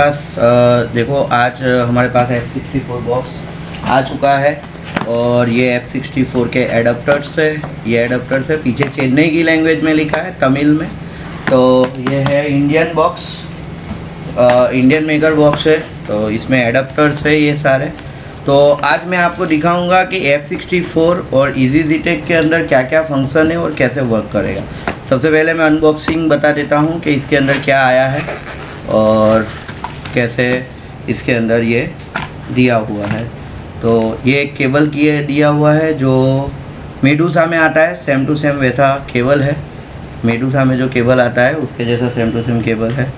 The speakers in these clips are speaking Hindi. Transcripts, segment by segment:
आकाश। देखो आज हमारे पास F64 बॉक्स आ चुका है और ये F64 के एडाप्टर्स है। ये एडाप्टर्स है, पीछे चेन्नई की लैंग्वेज में लिखा है, तमिल में। तो ये है Indian box, Indian maker box है। तो इसमें एडाप्टर्स है ये सारे। तो आज मैं आपको दिखाऊंगा कि F64 और EasyZTech के अंदर क्या क्या फंक्शन है और कैसे वर्क करेगा। सबसे पहले मैं अनबॉक्सिंग बता देता हूँ कि इसके अंदर क्या आया है और कैसे इसके अंदर ये दिया हुआ है। तो ये एक केबल की दिया हुआ है जो मेडूसा में आता है, सेम टू सेम वैसा केबल है। मेडूसा में जो केबल आता है उसके जैसा सेम टू सेम केबल है।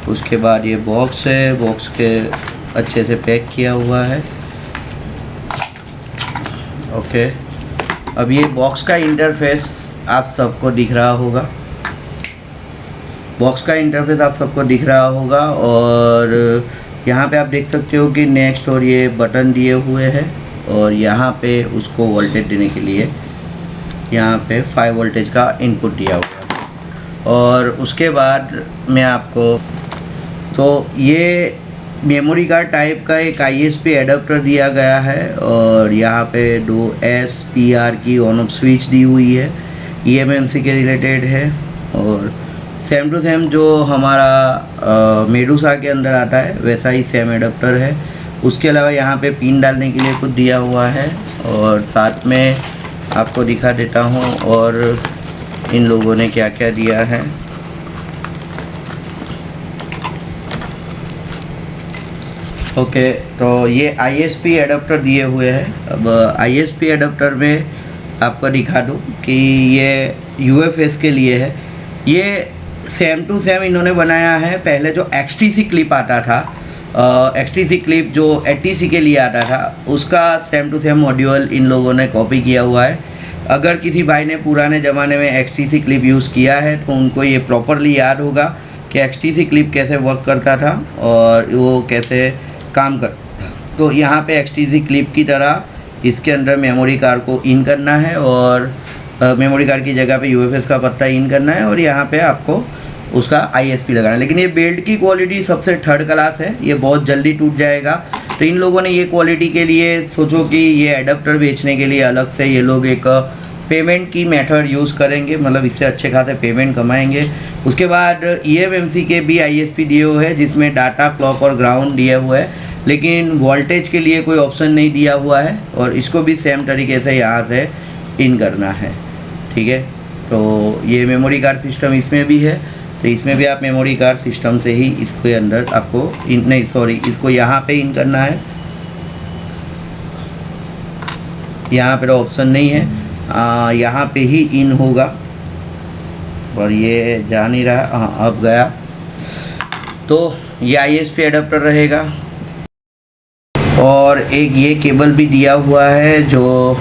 उसके बाद ये बॉक्स है, बॉक्स के अच्छे से पैक किया हुआ है। ओके, अब ये बॉक्स का इंटरफेस आप सबको दिख रहा होगा। बॉक्स का इंटरफेस आप सबको दिख रहा होगा और यहाँ पे आप देख सकते हो कि नेक्स्ट और ये बटन दिए हुए हैं और यहाँ पे उसको वोल्टेज देने के लिए यहाँ पे 5 वोल्टेज का इनपुट दिया हुआ है। और उसके बाद मैं आपको, तो ये मेमोरी कार्ड टाइप का एक ISP एडाप्टर दिया गया है और यहाँ पे 2 SPR की ऑन ऑफ स्विच दी हुई है, eMMC के रिलेटेड है। और सेम टू सेम जो हमारा मेडूसा के अंदर आता है वैसा ही सेम एडाप्टर है। उसके अलावा यहाँ पे पिन डालने के लिए कुछ दिया हुआ है और साथ में आपको दिखा देता हूँ और इन लोगों ने क्या क्या दिया है। ओके, तो ये ISP एडाप्टर दिए हुए हैं। अब ISP एडाप्टर में आपको दिखा दूँ कि ये UFS के लिए है। ये सेम टू सेम इन्होंने बनाया है। पहले जो XTC क्लिप आता था, XTC क्लिप जो ATC के लिए आता था, उसका same to same module in लोगों ने कॉपी किया हुआ है। अगर किसी भाई ने पुराने ज़माने में XTC क्लिप यूज़ किया है तो उनको ये प्रॉपरली याद होगा कि XTC क्लिप कैसे वर्क करता था और वो कैसे काम करता था। तो यहाँ पे XTC क्लिप की तरह इसके अंदर मेमोरी कार्ड को इन करना है और मेमोरी कार्ड की जगह पे UFS का पत्ता इन करना है और यहाँ पे आपको उसका ISP लगाना है। लेकिन ये बिल्ड की क्वालिटी सबसे थर्ड क्लास है, ये बहुत जल्दी टूट जाएगा। तो इन लोगों ने ये क्वालिटी के लिए सोचो कि ये एडाप्टर बेचने के लिए अलग से ये लोग एक पेमेंट की मेथड यूज़ करेंगे, मतलब इससे अच्छे खासे पेमेंट कमाएंगे। उसके बाद eMMC के भी ISP दिए हुए हैं जिसमें डाटा, क्लॉक और ग्राउंड दिए हुए है, लेकिन वोल्टेज के लिए कोई ऑप्शन नहीं दिया हुआ है और इसको भी सेम तरीके से यहाँ से इन करना है। ठीक है, तो ये मेमोरी कार्ड सिस्टम इसमें भी है। तो इसमें भी आप मेमोरी कार्ड सिस्टम से ही इसके अंदर आपको इसको यहाँ पे इन करना है। यहाँ पे तो ऑप्शन नहीं है, यहाँ पे ही इन होगा और ये जा नहीं रहा। हाँ, अब गया। तो ये ISP एडाप्टर रहेगा और एक ये केबल भी दिया हुआ है जो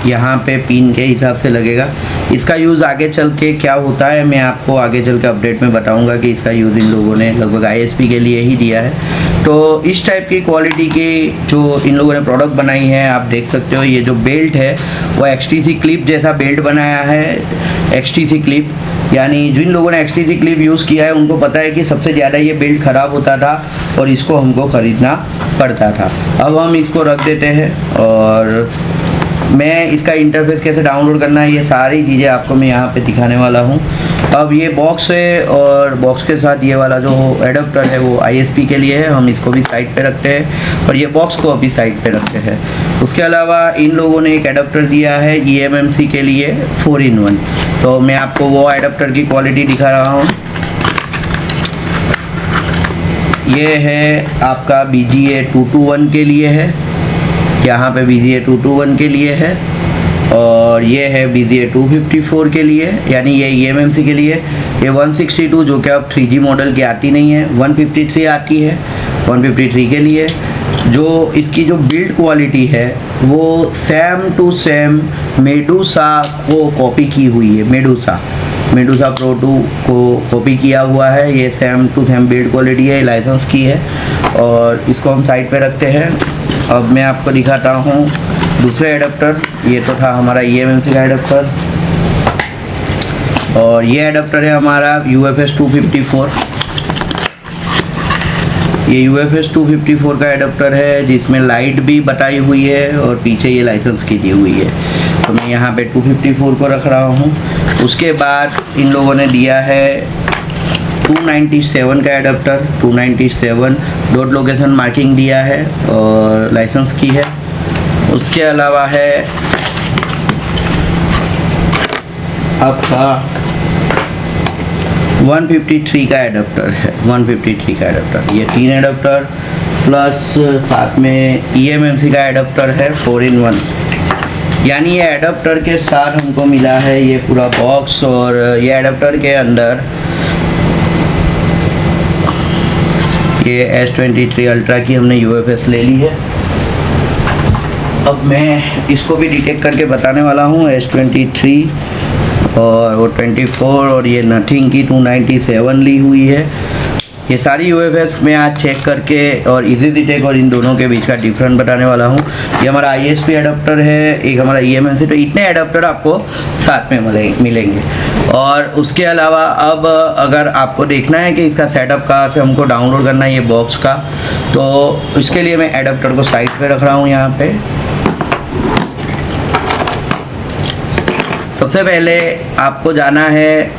यहाँ पे पिन के हिसाब से लगेगा। इसका यूज़ आगे चल के क्या होता है मैं आपको आगे चल के अपडेट में बताऊंगा कि इसका यूज़ इन लोगों ने लगभग ISP के लिए ही दिया है। तो इस टाइप की क्वालिटी की जो इन लोगों ने प्रोडक्ट बनाई है, आप देख सकते हो। ये जो बेल्ट है वो XTC क्लिप जैसा बेल्ट बनाया है। XTC क्लिप यानी जिन लोगों ने XTC क्लिप यूज़ किया है उनको पता है कि सबसे ज़्यादा ये बेल्ट ख़राब होता था और इसको हमको ख़रीदना पड़ता था। अब हम इसको रख देते हैं और मैं इसका इंटरफेस कैसे डाउनलोड करना है ये सारी चीज़ें आपको मैं यहाँ पे दिखाने वाला हूँ। अब ये बॉक्स है और बॉक्स के साथ ये वाला जो एडाप्टर है वो ISP के लिए है, हम इसको भी साइड पे रखते हैं और ये बॉक्स को अभी साइड पे रखते हैं। उसके अलावा इन लोगों ने एक एडाप्टर दिया है eMMC के लिए 4-in-1। तो मैं आपको वो एडाप्टर की क्वालिटी दिखा रहा हूँ। ये है आपका BGA 221 के लिए है, यहाँ पे BGA 221 के लिए है और ये है BGA 254 के लिए, यानी ये eMMC के लिए। ये 162 जो कि अब 3G मॉडल की आती नहीं है, 153 आती है, 153 के लिए। जो इसकी जो बिल्ड क्वालिटी है वो सेम टू सेम मेडूसा को कॉपी की हुई है। मेडूसा Pro 2 को कॉपी किया हुआ है। ये same to same build quality है, लाइसेंस की है और इसको हम साइड पे रखते हैं। अब मैं आपको दिखाता हूँ दूसरे एडाप्टर। ये तो था हमारा eMMC का एडाप्टर और ये एडाप्टर है हमारा UFS 254। ये UFS 254 का एडाप्टर है जिसमें लाइट भी बताई हुई है और पीछे ये लाइसेंस की दी हुई है। तो मैं यहाँ पे 254 को रख रहा हूँ। उसके बाद इन लोगों ने दिया है 297 का एडाप्टर, 297 डॉट लोकेशन मार्किंग दिया है और लाइसेंस की है। उसके अलावा है आपका 153 का एडाप्टर है, 153 का एडाप्टर। ये 3 एडाप्टर प्लस साथ में eMMC का एडाप्टर है 4-in-1। यानी ये एडाप्टर के साथ हमको मिला है ये पूरा बॉक्स और ये एडाप्टर के अंदर ये S23 अल्ट्रा की हमने UFS ले ली है। अब मैं इसको भी डिटेक्ट करके बताने वाला हूँ। S23 और वो 24 और ये नथिंग की 297 ली हुई है। ये सारी UFS में आज चेक करके और इजी डिटेक्ट और इन दोनों के बीच का डिफरेंस बताने वाला हूँ। ये हमारा ISP एडाप्टर है, एक हमारा eMMC। तो इतने एडाप्टर आपको साथ में मिलेंगे। और उसके अलावा अब अगर आपको देखना है कि इसका सेटअप कहाँ से हमको डाउनलोड करना है ये बॉक्स का, तो इसके लिए मैं एडाप्टर को साइड पे रख रहा हूँ। यहाँ पे सबसे पहले आपको जाना है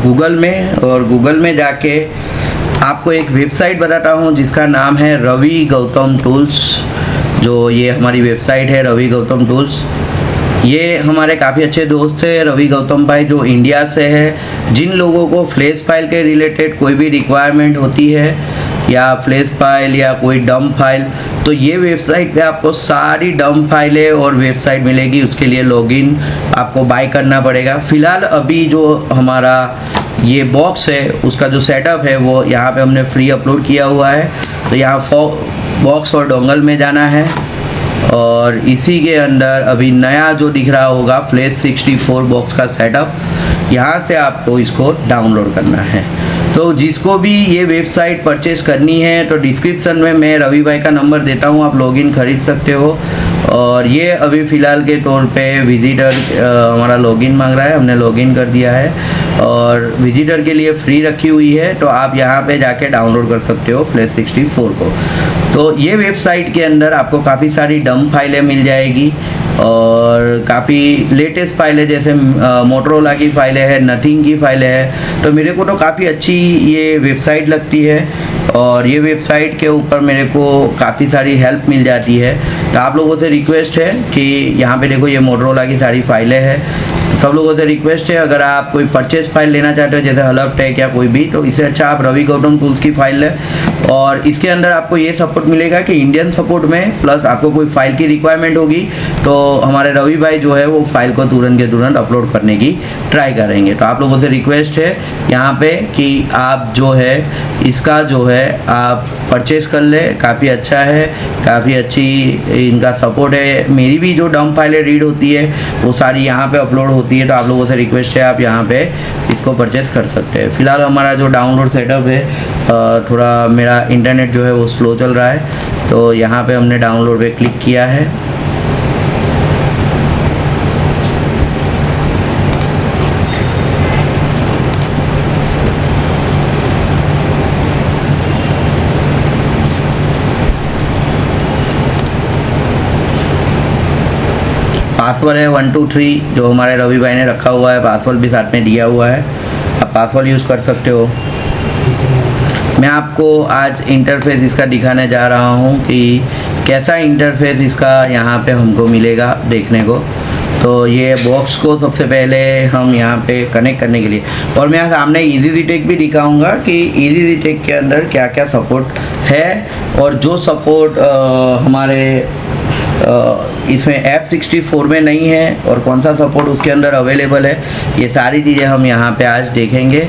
गूगल में, और गूगल में जाके आपको एक वेबसाइट बताता हूँ जिसका नाम है रवि गौतम टूल्स। जो ये हमारी वेबसाइट है रवि गौतम टूल्स, ये हमारे काफ़ी अच्छे दोस्त हैं रवि गौतम भाई, जो इंडिया से है। जिन लोगों को फ्लैश फाइल के रिलेटेड कोई भी रिक्वायरमेंट होती है या फ्लैश फाइल या कोई डंप फाइल, तो ये वेबसाइट पे आपको सारी डंप फाइलें और वेबसाइट मिलेगी। उसके लिए लॉगिन आपको बाय करना पड़ेगा। फ़िलहाल अभी जो हमारा ये बॉक्स है उसका जो सेटअप है वो यहाँ पे हमने फ्री अपलोड किया हुआ है। तो यहाँ बॉक्स और डोंगल में जाना है और इसी के अंदर अभी नया जो दिख रहा होगा फ्लैश 64 बॉक्स का सेटअप, यहाँ से आपको इसको डाउनलोड करना है। तो जिसको भी ये वेबसाइट परचेस करनी है तो डिस्क्रिप्शन में मैं रवि भाई का नंबर देता हूँ, आप लॉगिन खरीद सकते हो। और ये अभी फ़िलहाल के तौर पे विजिटर हमारा लॉगिन मांग रहा है, हमने लॉगिन कर दिया है और विजिटर के लिए फ्री रखी हुई है। तो आप यहाँ पे जाके डाउनलोड कर सकते हो फ्लैश 64 को। तो ये वेबसाइट के अंदर आपको काफ़ी सारी डंप फाइलें मिल जाएगी और काफ़ी लेटेस्ट फाइलें, जैसे मोटरोला की फाइलें हैं, नथिंग की फाइलें हैं। तो मेरे को तो काफ़ी अच्छी ये वेबसाइट लगती है और ये वेबसाइट के ऊपर मेरे को काफ़ी सारी हेल्प मिल जाती है। तो आप लोगों से रिक्वेस्ट है कि यहाँ पे देखो ये मोटरोला की सारी फाइलें हैं। सब लोगों से रिक्वेस्ट है, अगर आप कोई परचेज फाइल लेना चाहते हो जैसे हलफ टेक या कोई भी, तो इससे अच्छा आप रवि गौतम टूल्स की फाइल है। और इसके अंदर आपको ये सपोर्ट मिलेगा कि इंडियन सपोर्ट में, प्लस आपको कोई फाइल की रिक्वायरमेंट होगी तो हमारे रवि भाई जो है वो फाइल को तुरंत के तुरंत अपलोड करने की ट्राई करेंगे। तो आप लोगों से रिक्वेस्ट है यहाँ पे कि आप जो है इसका जो है आप परचेज कर ले, काफ़ी अच्छा है, काफ़ी अच्छी इनका सपोर्ट है। मेरी भी जो डंप फाइलें रीड होती है वो सारी यहाँ पे अपलोड होती है। तो आप लोगों से रिक्वेस्ट है आप यहाँ पे इसको परचेज कर सकते हैं। फ़िलहाल हमारा जो डाउनलोड सेटअप है थोड़ा मेरा इंटरनेट जो है वो स्लो चल रहा है, तो यहाँ पे हमने डाउनलोड पे क्लिक किया है। पासवर्ड है 123 जो हमारे रवि भाई ने रखा हुआ है, पासवर्ड भी साथ में दिया हुआ है, आप पासवर्ड यूज़ कर सकते हो। मैं आपको आज इंटरफेस इसका दिखाने जा रहा हूँ कि कैसा इंटरफेस इसका यहाँ पे हमको मिलेगा देखने को। तो ये बॉक्स को सबसे पहले हम यहाँ पे कनेक्ट करने के लिए, और मैं सामने इजी डिटेक्ट भी दिखाऊंगा कि इजी डिटेक्ट के अंदर क्या क्या सपोर्ट है और जो सपोर्ट हमारे इसमें F64 में नहीं है और कौन सा सपोर्ट उसके अंदर अवेलेबल है, ये सारी चीज़ें हम यहाँ पे आज देखेंगे।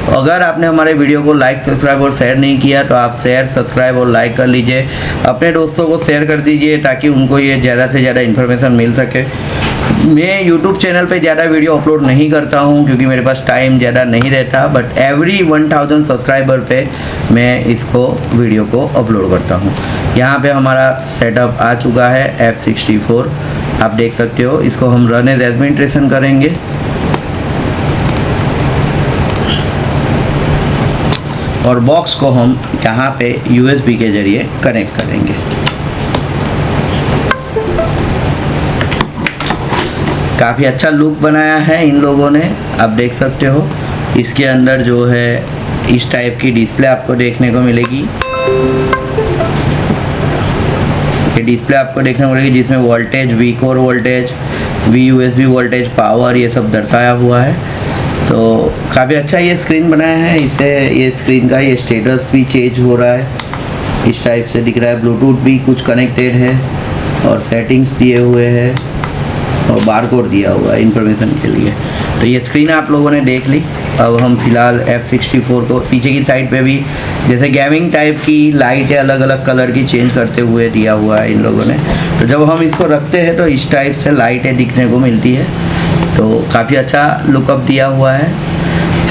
अगर आपने हमारे वीडियो को लाइक सब्सक्राइब और शेयर नहीं किया तो आप शेयर सब्सक्राइब और लाइक कर लीजिए, अपने दोस्तों को शेयर कर दीजिए ताकि उनको ये ज़्यादा से ज़्यादा इन्फॉर्मेशन मिल सके। मैं YouTube चैनल पे ज़्यादा वीडियो अपलोड नहीं करता हूँ क्योंकि मेरे पास टाइम ज़्यादा नहीं रहता, बट एवरी 1000 सब्सक्राइबर पे मैं इसको वीडियो को अपलोड करता हूँ। यहाँ पे हमारा सेटअप आ चुका है F64, आप देख सकते हो। इसको हम रन एज एडमिनिस्ट्रेशन करेंगे। और बॉक्स को हम यहाँ पे USB के ज़रिए कनेक्ट करेंगे। काफ़ी अच्छा लुक बनाया है इन लोगों ने, आप देख सकते हो। इसके अंदर जो है इस टाइप की डिस्प्ले आपको देखने को मिलेगी। ये डिस्प्ले आपको देखने को मिलेगी जिसमें voltage, V core voltage, V USB voltage, power, ये सब दर्शाया हुआ है। तो काफ़ी अच्छा ये स्क्रीन बनाया है। इसे ये स्क्रीन का ये स्टेटस भी चेंज हो रहा है, इस टाइप से दिख रहा है। ब्लूटूथ भी कुछ कनेक्टेड है और सेटिंग्स दिए हुए हैं और बारकोड दिया हुआ है इंफॉर्मेशन के लिए। तो ये स्क्रीन आप लोगों ने देख ली। अब हम फिलहाल F64 को पीछे की साइड पे भी जैसे गेमिंग टाइप की लाइट है, अलग अलग कलर की चेंज करते हुए दिया हुआ है इन लोगों ने। तो जब हम इसको रखते हैं तो इस टाइप से लाइटें दिखने को मिलती है। तो काफ़ी अच्छा लुकअप दिया हुआ है।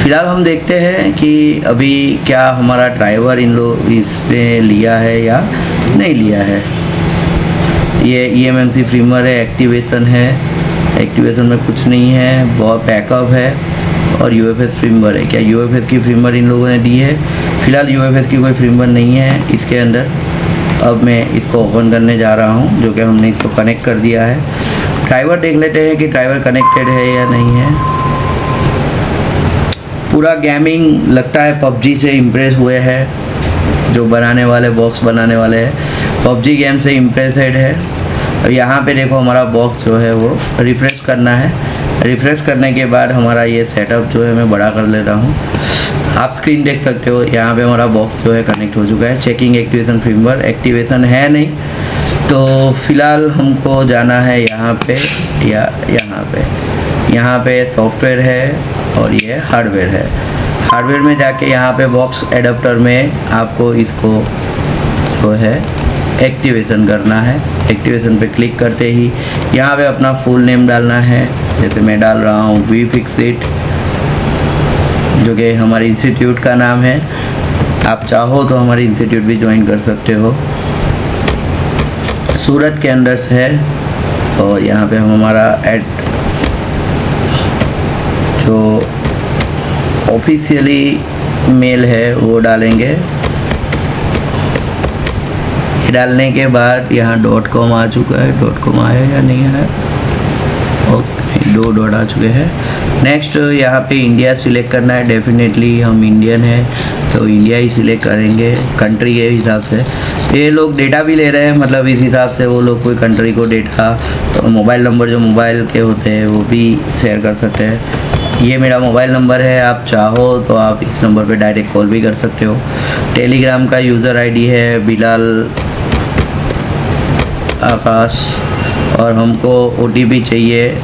फिलहाल हम देखते हैं कि अभी क्या हमारा ड्राइवर इन लोग इसने लिया है या नहीं लिया है। ये eMMC फर्मवेयर है, एक्टिवेशन है, एक्टिवेशन में कुछ नहीं है, बहुत बैकअप है और UFS फर्मवेयर है। क्या UFS की फर्मवेयर इन लोगों ने दी है? फिलहाल UFS की कोई फर्मवेयर नहीं है इसके अंदर। अब मैं इसको ओपन करने जा रहा हूँ, जो कि हमने इसको कनेक्ट कर दिया है। ड्राइवर देख लेते हैं कि ड्राइवर कनेक्टेड है या नहीं है। पूरा गेमिंग लगता है, PUBG से इम्प्रेस हुए हैं जो बनाने वाले, बॉक्स बनाने वाले हैं, PUBG गेम से इम्प्रेसेड है। अब यहाँ पे देखो हमारा बॉक्स जो है वो रिफ़्रेश करना है। रिफ़्रेश करने के बाद हमारा ये सेटअप जो है मैं बड़ा कर लेता हूँ। आप स्क्रीन देख सकते हो, यहाँ पे हमारा बॉक्स जो है कनेक्ट हो चुका है। चेकिंग एक्टिवेशन फर्मवेयर, एक्टिवेशन है नहीं। तो फिलहाल हमको जाना है यहाँ पे या यहाँ पे सॉफ्टवेयर है और ये हार्डवेयर है। हार्डवेयर में जाके यहाँ पे बॉक्स एडाप्टर में आपको इसको जो है एक्टिवेशन करना है। एक्टिवेशन पे क्लिक करते ही यहाँ पे अपना फुल नेम डालना है। जैसे मैं डाल रहा हूँ VFixit, जो कि हमारे इंस्टीट्यूट का नाम है। आप चाहो तो हमारे इंस्टीट्यूट भी ज्वाइन कर सकते हो, सूरत के अंदर से है। और यहाँ पे हम हमारा जो ऑफिशियली मेल है वो डालेंगे। डालने के बाद यहाँ .com आ चुका है। .com आया या नहीं है? ओके, 2 डॉट आ चुके हैं। नेक्स्ट यहाँ पे इंडिया सिलेक्ट करना है। डेफिनेटली हम इंडियन हैं तो इंडिया ही सिलेक्ट करेंगे कंट्री के हिसाब से। ये लोग डेटा भी ले रहे हैं, मतलब इस हिसाब से वो लोग कोई कंट्री को डेटा, तो मोबाइल नंबर जो मोबाइल के होते हैं वो भी शेयर कर सकते हैं। ये मेरा मोबाइल नंबर है, आप चाहो तो आप इस नंबर पे डायरेक्ट कॉल भी कर सकते हो। टेलीग्राम का यूज़र आईडी है बिलाल आकाश और हमको OTP चाहिए।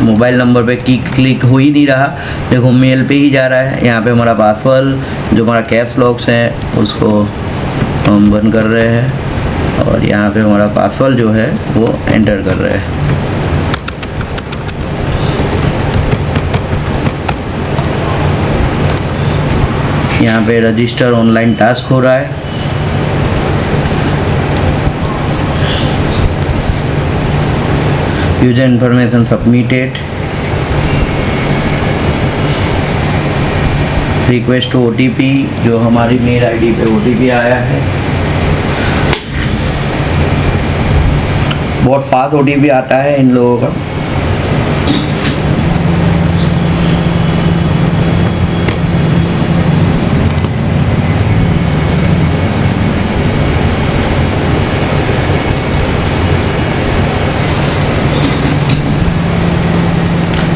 मोबाइल नंबर पे क्लिक हो ही नहीं रहा, देखो मेल पे ही जा रहा है। यहाँ पे हमारा पासवर्ड जो हमारा कैप्स लॉक्स है उसको हम बंद कर रहे हैं और यहाँ पे हमारा पासवर्ड जो है वो एंटर कर रहे हैं। यहाँ पे रजिस्टर ऑनलाइन टास्क हो रहा है। User information submitted, request to OTP, जो हमारी मेल आईडी पे OTP आया है। बहुत फास्ट OTP आता है इन लोगों का।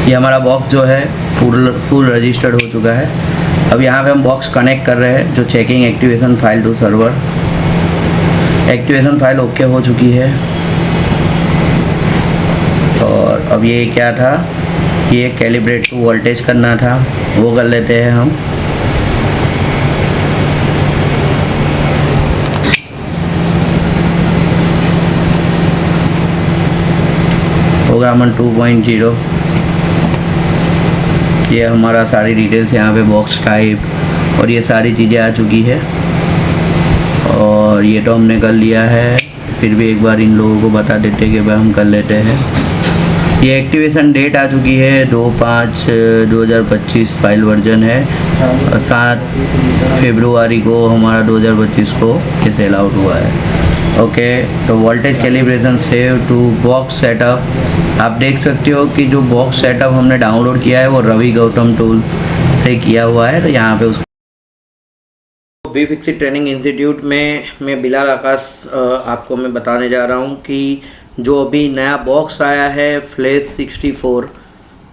ये हमारा बॉक्स जो है फुल रजिस्टर्ड हो चुका है। अब यहाँ पे हम बॉक्स कनेक्ट कर रहे हैं, जो checking activation file to server. Activation file okay हो चुकी है। और अब ये क्या था, ये कैलिब्रेट टू वोल्टेज करना था, वो कर लेते हैं हम। प्रोग्रामर 2.0, ये हमारा सारी डिटेल्स यहाँ पे बॉक्स टाइप और ये सारी चीज़ें आ चुकी है। और ये तो हमने कर लिया है, फिर भी एक बार इन लोगों को बता देते कि भाई हम कर लेते हैं। ये एक्टिवेशन डेट आ चुकी है 2/5/2025 फाइल वर्जन है। 7 फरवरी को हमारा 2025 को ये सेल आउट हुआ है। ओके, तो voltage calibration save to box setup. आप देख सकते हो कि जो बॉक्स सेटअप हमने डाउनलोड किया है वो रवि गौतम टूल से किया हुआ है। तो यहाँ पे उसको वीफिक्सिट ट्रेनिंग इंस्टीट्यूट में मैं बिलाल आकाश आपको मैं बताने जा रहा हूँ कि जो अभी नया बॉक्स आया है फ्लैश 64,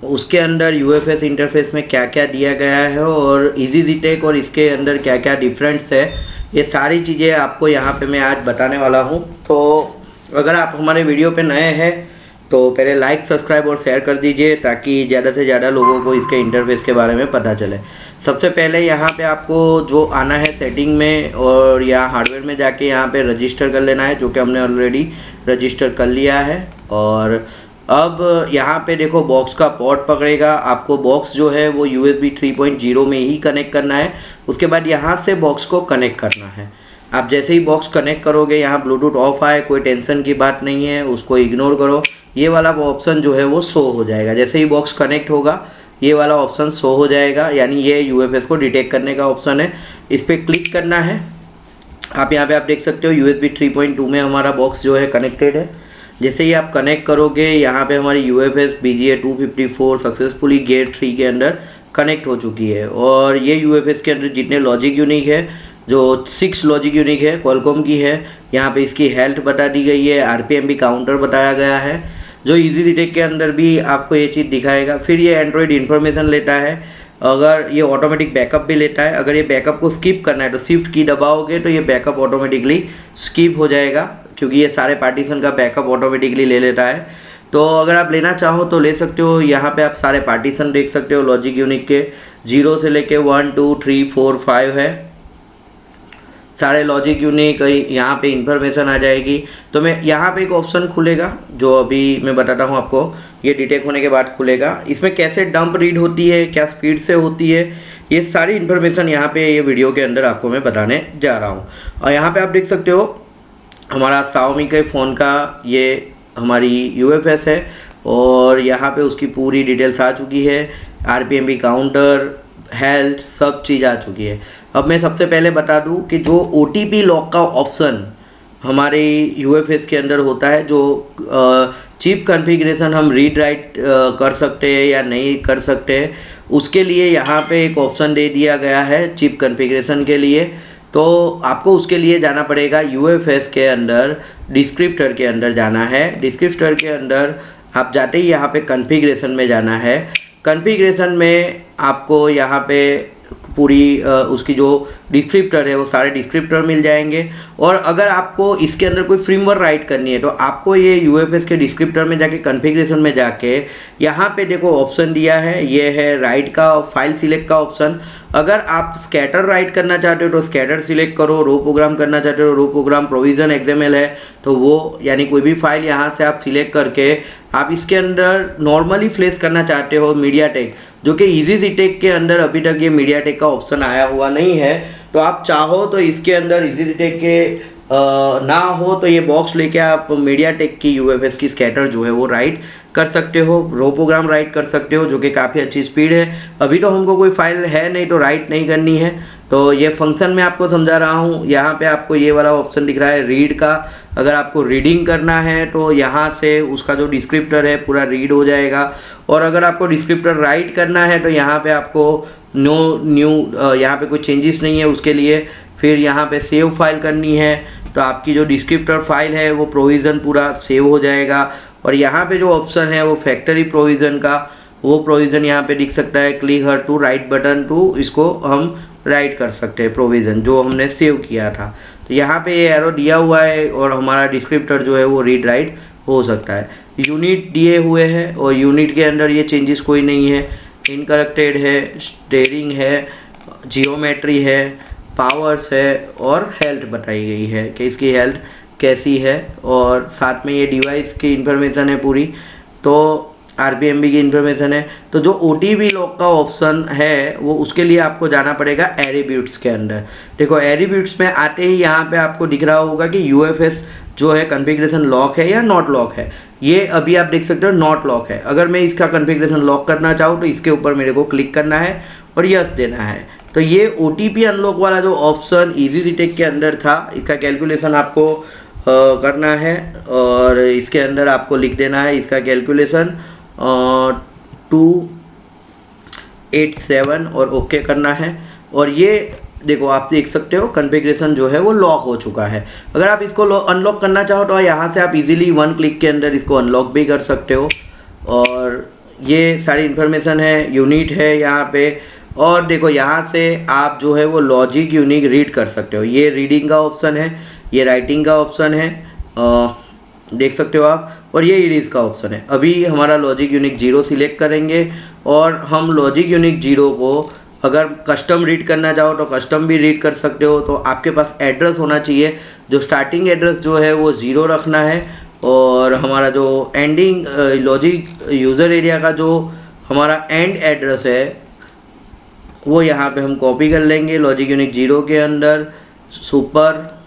उसके अंदर यूएफएस इंटरफेस में क्या क्या दिया गया है और EasyZTech और इसके अंदर क्या क्या डिफरेंस है, ये सारी चीज़ें आपको यहाँ पे मैं आज बताने वाला हूँ। तो अगर आप हमारे वीडियो पे नए हैं तो पहले लाइक, सब्सक्राइब और शेयर कर दीजिए ताकि ज़्यादा से ज़्यादा लोगों को इसके इंटरफेस के बारे में पता चले। सबसे पहले यहाँ पे आपको जो आना है सेटिंग में और या हार्डवेयर में जाके यहाँ पे रजिस्टर कर लेना है, जो कि हमने ऑलरेडी रजिस्टर कर लिया है। और अब यहाँ पे देखो बॉक्स का पोर्ट पकड़ेगा, आपको बॉक्स जो है वो USB 3.0 में ही कनेक्ट करना है। उसके बाद यहाँ से बॉक्स को कनेक्ट करना है। आप जैसे ही बॉक्स कनेक्ट करोगे यहाँ ब्लूटूथ ऑफ आए, कोई टेंशन की बात नहीं है, उसको इग्नोर करो। ये वाला ऑप्शन जो है वो शो हो जाएगा। जैसे ही बॉक्स कनेक्ट होगा ये वाला ऑप्शन शो हो जाएगा, यानी ये UFS को डिटेक्ट करने का ऑप्शन है। इस पर क्लिक करना है। आप यहाँ पे आप देख सकते हो USB 3.2 में हमारा बॉक्स जो है कनेक्टेड है। जैसे ही आप कनेक्ट करोगे यहाँ पे हमारी UFS BGA 254 सक्सेसफुली गेट 3 के अंदर कनेक्ट हो चुकी है। और ये UFS के अंदर जितने लॉजिक यूनिक है, जो 6 लॉजिक यूनिक है क्वालकॉम की है, यहाँ पे इसकी हेल्थ बता दी गई है, RPM भी काउंटर बताया गया है, जो EasyZTech के अंदर भी आपको ये चीज़ दिखाएगा। फिर ये एंड्रॉयड इन्फॉर्मेशन लेता है, अगर ये ऑटोमेटिक बैकअप भी लेता है। अगर ये बैकअप को स्किप करना है तो शिफ्ट की दबाओगे तो ये बैकअप ऑटोमेटिकली स्किप हो जाएगा, क्योंकि ये सारे पार्टीशन का बैकअप ऑटोमेटिकली ले लेता है। तो अगर आप लेना चाहो तो ले सकते हो। यहाँ पे आप सारे पार्टीशन देख सकते हो लॉजिक यूनिक के, 0 से लेके 1 2 3 4 5 है, सारे लॉजिक यूनिक यहाँ पे इंफॉर्मेशन आ जाएगी। तो मैं यहाँ पे एक ऑप्शन खुलेगा जो अभी मैं बताता हूँ आपको, ये डिटेक्ट होने के बाद खुलेगा। इसमें कैसे डंप रीड होती है, क्या स्पीड से होती है, ये सारी इन्फॉर्मेशन यहाँ पे ये वीडियो के अंदर आपको मैं बताने जा रहा हूँ। और यहाँ पे आप देख सकते हो हमारा Xiaomi के फ़ोन का ये हमारी UFS है और यहाँ पे उसकी पूरी डिटेल्स आ चुकी है। RPM भी काउंटर, हेल्थ, सब चीज़ आ चुकी है। अब मैं सबसे पहले बता दूं कि जो OTP लॉक का ऑप्शन हमारे UFS के अंदर होता है, जो चिप कॉन्फ़िगरेशन हम रीड राइट कर सकते हैं या नहीं कर सकते हैं, उसके लिए यहाँ पे एक ऑप्शन दे दिया गया है चिप कॉन्फ़िगरेशन के लिए। तो आपको उसके लिए जाना पड़ेगा UFS के अंदर, डिस्क्रिप्टर के अंदर जाना है। डिस्क्रिप्टर के अंदर आप जाते ही यहाँ पे कॉन्फ़िगरेशन में जाना है। कॉन्फ़िगरेशन में आपको यहाँ पे पूरी उसकी जो डिस्क्रिप्टर है वो सारे डिस्क्रिप्टर मिल जाएंगे। और अगर आपको इसके अंदर कोई फ्रेमवर्क राइट करनी है तो आपको ये UFS के डिस्क्रिप्टर में जाके कॉन्फ़िगरेशन में जाके यहाँ पे देखो ऑप्शन दिया है, ये है राइट का फाइल सिलेक्ट का ऑप्शन। अगर आप स्कैटर राइट करना चाहते हो तो स्कैटर सिलेक्ट करो, रो प्रोग्राम करना चाहते हो रो प्रोग्राम, प्रोविज़न XML है तो वो, यानी कोई भी फाइल यहाँ से आप सिलेक्ट करके आप इसके अंदर नॉर्मली फ्लैश करना चाहते हो MediaTek, जो कि EasyZTech के अंदर अभी तक ये MediaTek का ऑप्शन आया हुआ नहीं है। तो आप चाहो तो इसके अंदर EasyZTech के ना हो तो ये बॉक्स लेके आप MediaTek की UFS की स्कैटर जो है वो राइट कर सकते हो, रो प्रोग्राम राइट कर सकते हो, जो कि काफ़ी अच्छी स्पीड है। अभी तो हमको कोई फाइल है नहीं तो राइट नहीं करनी है, तो ये फंक्शन मैं आपको समझा रहा हूँ। यहाँ पे आपको ये वाला ऑप्शन दिख रहा है रीड का। अगर आपको रीडिंग करना है तो यहाँ से उसका जो डिस्क्रिप्टर है पूरा रीड हो जाएगा। और अगर आपको डिस्क्रिप्टर राइट करना है तो यहाँ पे आपको नो न्यू, यहाँ पे कोई चेंजेस नहीं है उसके लिए। फिर यहाँ पे सेव फाइल करनी है तो आपकी जो डिस्क्रिप्टर फाइल है वो प्रोविज़न पूरा सेव हो जाएगा। और यहाँ पे जो ऑप्शन है वो फैक्ट्री प्रोविज़न का, वो प्रोविज़न यहाँ पे दिख सकता है, click here to write button to, इसको हम राइट कर सकते हैं प्रोविज़न जो हमने सेव किया था। तो यहाँ पे ये एरो दिया हुआ है और हमारा डिस्क्रिप्टर जो है वो रीड राइट हो सकता है। यूनिट दिए हुए हैं और यूनिट के अंदर ये चेंजेस कोई नहीं है। इनकरेक्टेड है, स्टेयरिंग है, जियोमेट्री है, पावर्स है और हेल्थ बताई गई है कि इसकी हेल्थ कैसी है। और साथ में ये डिवाइस की इन्फॉर्मेशन है पूरी, तो RPM की इन्फॉर्मेशन है। तो जो OTP लॉक का ऑप्शन है वो उसके लिए आपको जाना पड़ेगा एट्रीब्यूट्स के अंदर। देखो एट्रीब्यूट्स में आते ही यहाँ पे आपको दिख रहा होगा कि UFS जो है कॉन्फ़िगरेशन लॉक है या नॉट लॉक है। ये अभी आप देख सकते हो नॉट लॉक है। अगर मैं इसका कॉन्फ़िगरेशन लॉक करना चाहूँ तो इसके ऊपर मेरे को क्लिक करना है और यस देना है। तो ये OTP अनलॉक वाला जो ऑप्शन इजी रिटेक के अंदर था, इसका कैलकुलेशन आपको करना है और इसके अंदर आपको लिख देना है इसका कैलकुलेशन 287 और ओके करना है। और ये देखो आप देख सकते हो कॉन्फ़िगरेशन जो है वो लॉक हो चुका है। अगर आप इसको अनलॉक करना चाहो तो यहाँ से आप इजीली 1 क्लिक के अंदर इसको अनलॉक भी कर सकते हो। और ये सारी इन्फॉर्मेशन है, यूनिट है यहाँ पे। और देखो यहाँ से आप जो है वो लॉजिक यूनिक रीड कर सकते हो। ये रीडिंग का ऑप्शन है, ये राइटिंग का ऑप्शन है, देख सकते हो आप। और ये इरेज का ऑप्शन है। अभी हमारा लॉजिक यूनिक 0 सिलेक्ट करेंगे और हम लॉजिक यूनिक 0 को अगर कस्टम रीड करना चाहो तो कस्टम भी रीड कर सकते हो। तो आपके पास एड्रेस होना चाहिए, जो स्टार्टिंग एड्रेस जो है वो 0 रखना है और हमारा जो एंडिंग लॉजिक यूज़र एरिया का जो हमारा एंड एड्रेस है वो यहाँ पे हम कॉपी कर लेंगे लॉजिक यूनिक 0 के अंदर। सुपर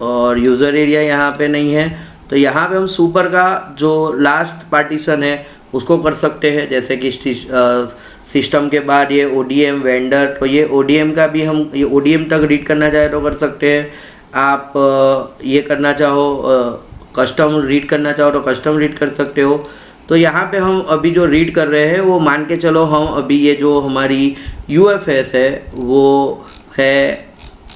और यूज़र एरिया यहाँ पे नहीं है तो यहाँ पे हम सुपर का जो लास्ट पार्टीशन है उसको कर सकते हैं। जैसे कि सिस्टम के बाद ये ODM वेंडर, तो ये ODM का भी हम ये ODM तक रीड करना चाहे तो कर सकते हैं। आप ये करना चाहो कस्टम रीड करना चाहो तो कस्टम रीड कर सकते हो। तो यहाँ पे हम अभी जो रीड कर रहे हैं वो मान के चलो हम अभी ये जो हमारी UFS है वो है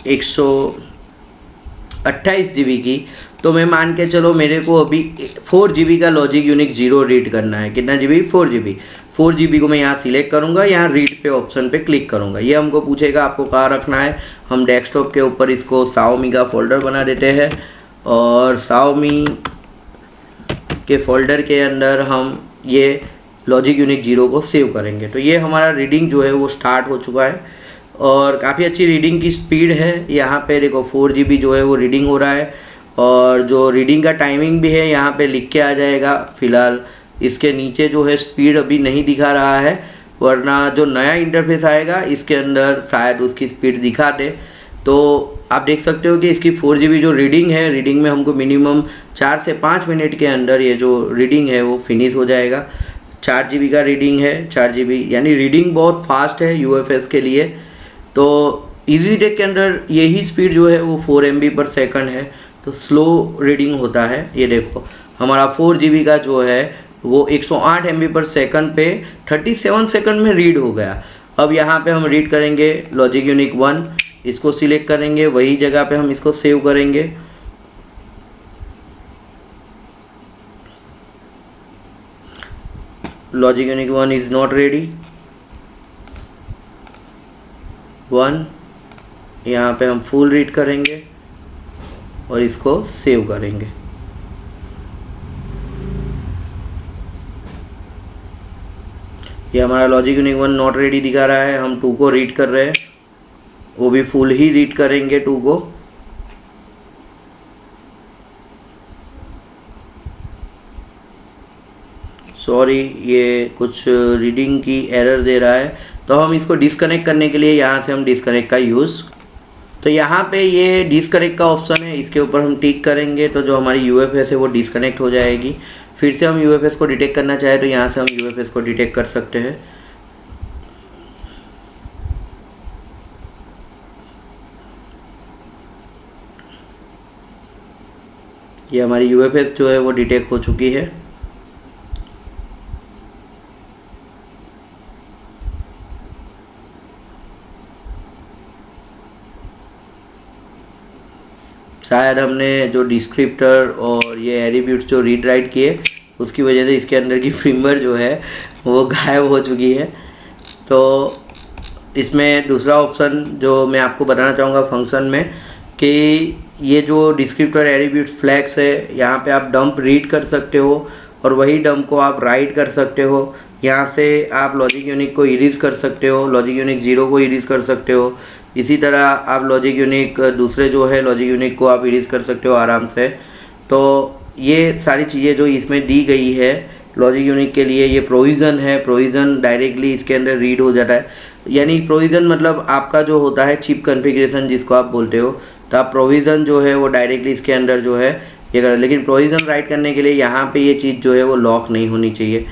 128 GB की। तो मैं मान के चलो मेरे को अभी 4 GB का लॉजिक यूनिक 0 रीड करना है। कितना GB? 4 GB। 4 GB को मैं यहाँ सिलेक्ट करूँगा, यहाँ रीड पे ऑप्शन पे क्लिक करूँगा। ये हमको पूछेगा आपको कहाँ रखना है। हम डेस्कटॉप के ऊपर इसको Xiaomi का फोल्डर बना देते हैं और Xiaomi के फोल्डर के अंदर हम ये लॉजिक यूनिक 0 को सेव करेंगे। तो ये हमारा रीडिंग जो है वो स्टार्ट हो चुका है और काफ़ी अच्छी रीडिंग की स्पीड है। यहाँ पे देखो 4 GB जो है वो रीडिंग हो रहा है और जो रीडिंग का टाइमिंग भी है यहाँ पे लिख के आ जाएगा। फ़िलहाल इसके नीचे जो है स्पीड अभी नहीं दिखा रहा है, वरना जो नया इंटरफेस आएगा इसके अंदर शायद उसकी स्पीड दिखा दे। तो आप देख सकते हो कि इसकी 4 GB जो रीडिंग है, रीडिंग में हमको मिनिमम 4 से 5 मिनट के अंदर ये जो रीडिंग है वो फिनिश हो जाएगा। 4 GB का रीडिंग है, 4 GB यानी रीडिंग बहुत फास्ट है UFS के लिए। तो EasyTech के अंदर यही स्पीड जो है वो 4 MB/s है, तो स्लो रीडिंग होता है। ये देखो हमारा 4 GB का जो है वो 108 MB/s पे 37 सेकंड में रीड हो गया। अब यहाँ पे हम रीड करेंगे लॉजिक यूनिक 1, इसको सिलेक्ट करेंगे, वही जगह पे हम इसको सेव करेंगे। Logic unique 1 is not ready 1, यहाँ पे हम फुल रीड करेंगे और इसको सेव करेंगे। ये हमारा लॉजिक यूनिक 1 नॉट रेडी दिखा रहा है। हम 2 को रीड कर रहे हैं, वो भी फुल ही रीड करेंगे 2 को। सॉरी, ये कुछ रीडिंग की एरर दे रहा है, तो हम इसको डिस्कनेक्ट करने के लिए यहाँ से हम डिस्कनेक्ट का यूज़। तो यहाँ पे ये डिस्कनेक्ट का ऑप्शन है, इसके ऊपर हम टिक करेंगे तो जो हमारी UFS है वो डिस्कनेक्ट हो जाएगी। फिर से हम UFS को डिटेक्ट करना चाहे तो यहाँ से हम UFS को डिटेक्ट कर सकते हैं। ये हमारी UFS जो है वो डिटेक्ट हो चुकी है। शायद हमने जो डिस्क्रिप्टर और ये एट्रीब्यूट्स जो रीड राइट किए उसकी वजह से इसके अंदर की फर्मवेयर जो है वो गायब हो चुकी है। तो इसमें दूसरा ऑप्शन जो मैं आपको बताना चाहूँगा फंक्शन में कि ये जो डिस्क्रिप्टर एट्रीब्यूट्स फ्लैग्स है, यहाँ पे आप डंप रीड कर सकते हो और वही डंप को आप राइट कर सकते हो। यहाँ से आप लॉजिक यूनिक को इरेज कर सकते हो, लॉजिक यूनिक 0 को इरेज कर सकते हो। इसी तरह आप लॉजिक यूनिक दूसरे जो है लॉजिक यूनिक को आप इरेज कर सकते हो आराम से। तो ये सारी चीज़ें जो इसमें दी गई है लॉजिक यूनिक के लिए, ये प्रोविज़न है। प्रोविज़न डायरेक्टली इसके अंदर रीड हो जाता है, यानी प्रोविज़न मतलब आपका जो होता है चिप कॉन्फ़िगरेशन जिसको आप बोलते हो, तो आप प्रोविज़न जो है वो डायरेक्टली इसके अंदर जो है ये कर, लेकिन प्रोविज़न राइट करने के लिए यहाँ पे ये चीज़ जो है वो लॉक नहीं होनी चाहिए।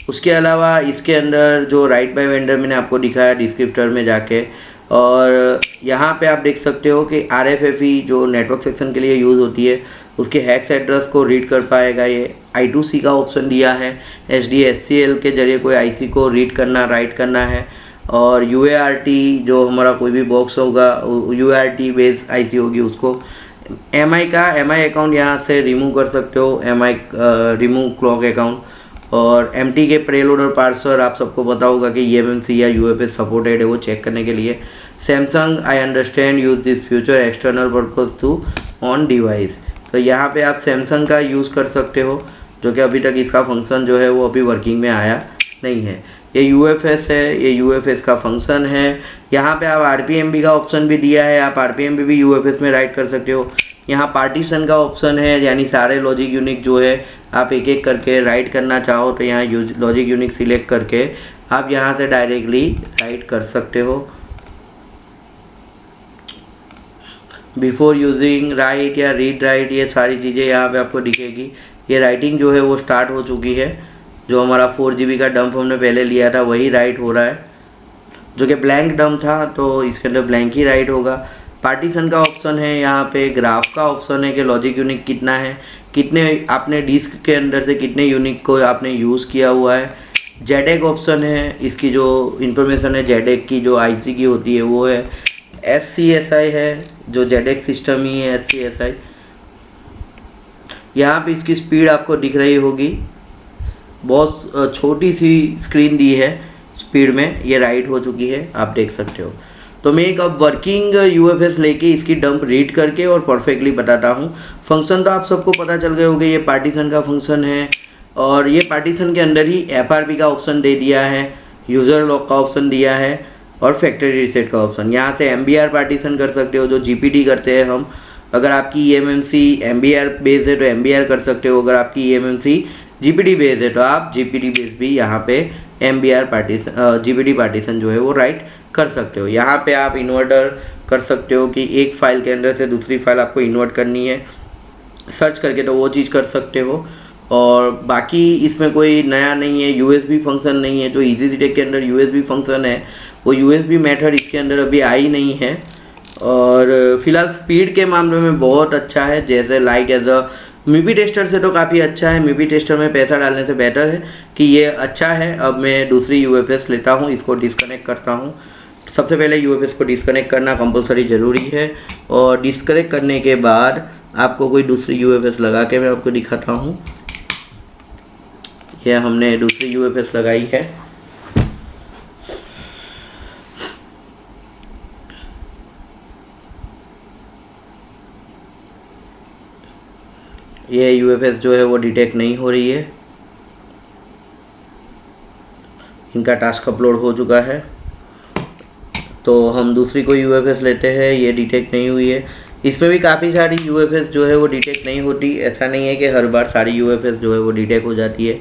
उसके अलावा इसके अंदर जो राइट बाय वेंडर मैंने आपको दिखाया डिस्क्रिप्टर में जाके, और यहाँ पे आप देख सकते हो कि RFFE जो नेटवर्क सेक्शन के लिए यूज़ होती है उसके हैक्स एड्रेस को रीड कर पाएगा। ये I2C का ऑप्शन दिया है, SDSCL के जरिए कोई IC को रीड करना राइट करना है, और UART जो हमारा कोई भी बॉक्स होगा UART बेस्ड IC होगी उसको, MI का MI अकाउंट यहाँ से रिमूव कर सकते हो, MI रिमूव क्लॉक अकाउंट, और MT के प्रेलोडर पार्सर आप सबको पता होगा कि eMMC या UFS सपोर्टेड है वो चेक करने के लिए। Samsung I understand use this future external purpose to on device, तो यहाँ पे आप सैमसंग का यूज़ कर सकते हो, जो कि अभी तक इसका फंक्शन जो है वो अभी वर्किंग में आया नहीं है। ये UFS है, ये UFS का फंक्शन है। यहाँ पे आप RPMB का ऑप्शन भी दिया है, आप RPMB भी UFS में राइट कर सकते हो। यहाँ पार्टीशन का ऑप्शन है, यानी सारे लॉजिक यूनिक जो है आप एक एक करके राइट करना चाहो तो यहाँ लॉजिक यूनिक सिलेक्ट करके आप यहाँ से डायरेक्टली राइट कर सकते हो। बिफोर यूजिंग राइट या रीड राइट, ये सारी चीज़ें यहाँ पे आपको दिखेगी। ये राइटिंग जो है वो स्टार्ट हो चुकी है, जो हमारा 4 GB का डंप हमने पहले लिया था वही राइट हो रहा है, जो कि ब्लैंक डंप था तो इसके अंदर ब्लैंक ही राइट होगा। पार्टीशन का ऑप्शन है, यहाँ पे ग्राफ का ऑप्शन है कि लॉजिक यूनिक कितना है, कितने आपने डिस्क के अंदर से कितने यूनिक को आपने यूज़ किया हुआ है। जेडेक ऑप्शन है, इसकी जो इंफॉर्मेशन है जेडेक की जो IC की होती है वो है। SCSI है, जो जेडेक सिस्टम ही है SCSI। यहाँ पे इसकी स्पीड आपको दिख रही होगी, बहुत छोटी सी स्क्रीन दी है, स्पीड में ये राइट हो चुकी है, आप देख सकते हो। तो मैं एक अब वर्किंग UFS लेके इसकी डंप रीड करके और परफेक्टली बताता हूँ। फंक्शन तो आप सबको पता चल गए होंगे, ये पार्टीशन का फंक्शन है, और ये पार्टीशन के अंदर ही FRP का ऑप्शन दे दिया है, यूज़र लॉक का ऑप्शन दिया है, और फैक्ट्री रीसेट का ऑप्शन। यहाँ से MBR पार्टीशन कर सकते हो, जो GPD करते हैं हम। अगर आपकी eMMC MBR बेस है तो MBR कर सकते हो, अगर आपकी eMMC GPD बेस है तो आप GPD बेस भी यहाँ पे MBR पार्टीशन GPD पार्टीशन जो है वो राइट कर सकते हो। यहाँ पे आप इन्वर्टर कर सकते हो कि एक फाइल के अंदर से दूसरी फाइल आपको इन्वर्ट करनी है सर्च करके, तो वो चीज़ कर सकते हो। और बाकी इसमें कोई नया नहीं है, USB फंक्शन नहीं है। जो इजी डिटेक्ट के अंदर USB फंक्शन है वो USB मेथड इसके अंदर अभी आई नहीं है। और फिलहाल स्पीड के मामले में बहुत अच्छा है, जैसे like as a MIPI tester से तो काफ़ी अच्छा है। MIPI टेस्टर में पैसा डालने से बेटर है कि ये अच्छा है। अब मैं दूसरी UFS लेता हूँ, इसको डिस्कनेक्ट करता हूँ। सबसे पहले UFS को डिस्कनेक्ट करना कंपलसरी ज़रूरी है, और डिस्कनेक्ट करने के बाद आपको कोई दूसरी UFS लगा के मैं आपको दिखाता हूँ। यह हमने दूसरी UFS लगाई है। ये UFS जो है वो डिटेक्ट नहीं हो रही है, इनका टास्क अपलोड हो चुका है। तो हम दूसरी कोई UFS लेते हैं, ये डिटेक्ट नहीं हुई है। इसमें भी काफ़ी सारी UFS जो है वो डिटेक्ट नहीं होती, ऐसा नहीं है कि हर बार सारी UFS जो है वो डिटेक्ट हो जाती है।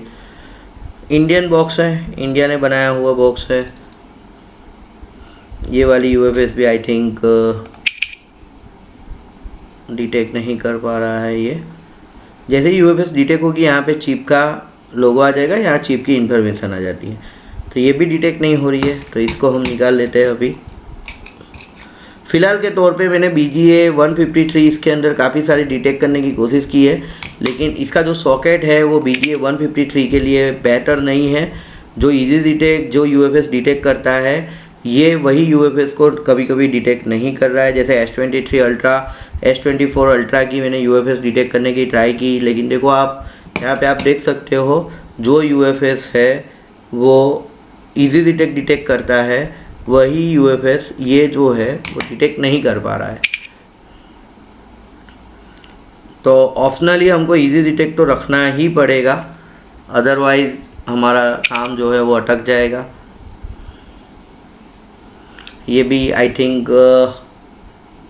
इंडियन बॉक्स है, इंडिया ने बनाया हुआ बॉक्स है। ये वाली UFS भी आई थिंक डिटेक्ट नहीं कर पा रहा है। ये जैसे ही UFS डिटेक्ट होगी यहाँ पे चिप का लोगो आ जाएगा, यहाँ चिप की इंफॉर्मेशन आ जाती है। तो ये भी डिटेक्ट नहीं हो रही है, तो इसको हम निकाल लेते हैं अभी। फ़िलहाल के तौर पे मैंने BGA 153 इसके अंदर काफ़ी सारी डिटेक्ट करने की कोशिश की है, लेकिन इसका जो सॉकेट है वो BGA 153 के लिए बेटर नहीं है। जो इजी डिटेक्ट जो UFS डिटेक्ट करता है, ये वही UFS को कभी कभी डिटेक्ट नहीं कर रहा है। जैसे S23 अल्ट्रा S24 अल्ट्रा की मैंने UFS डिटेक्ट करने की ट्राई की, लेकिन देखो आप यहाँ पे आप देख सकते हो जो UFS है वो इजी डिटेक्ट करता है, वही UFS ये जो है वो डिटेक्ट नहीं कर पा रहा है। तो ऑप्शनली हमको इजी डिटेक्ट तो रखना ही पड़ेगा, अदरवाइज हमारा काम जो है वो अटक जाएगा। ये भी आई थिंक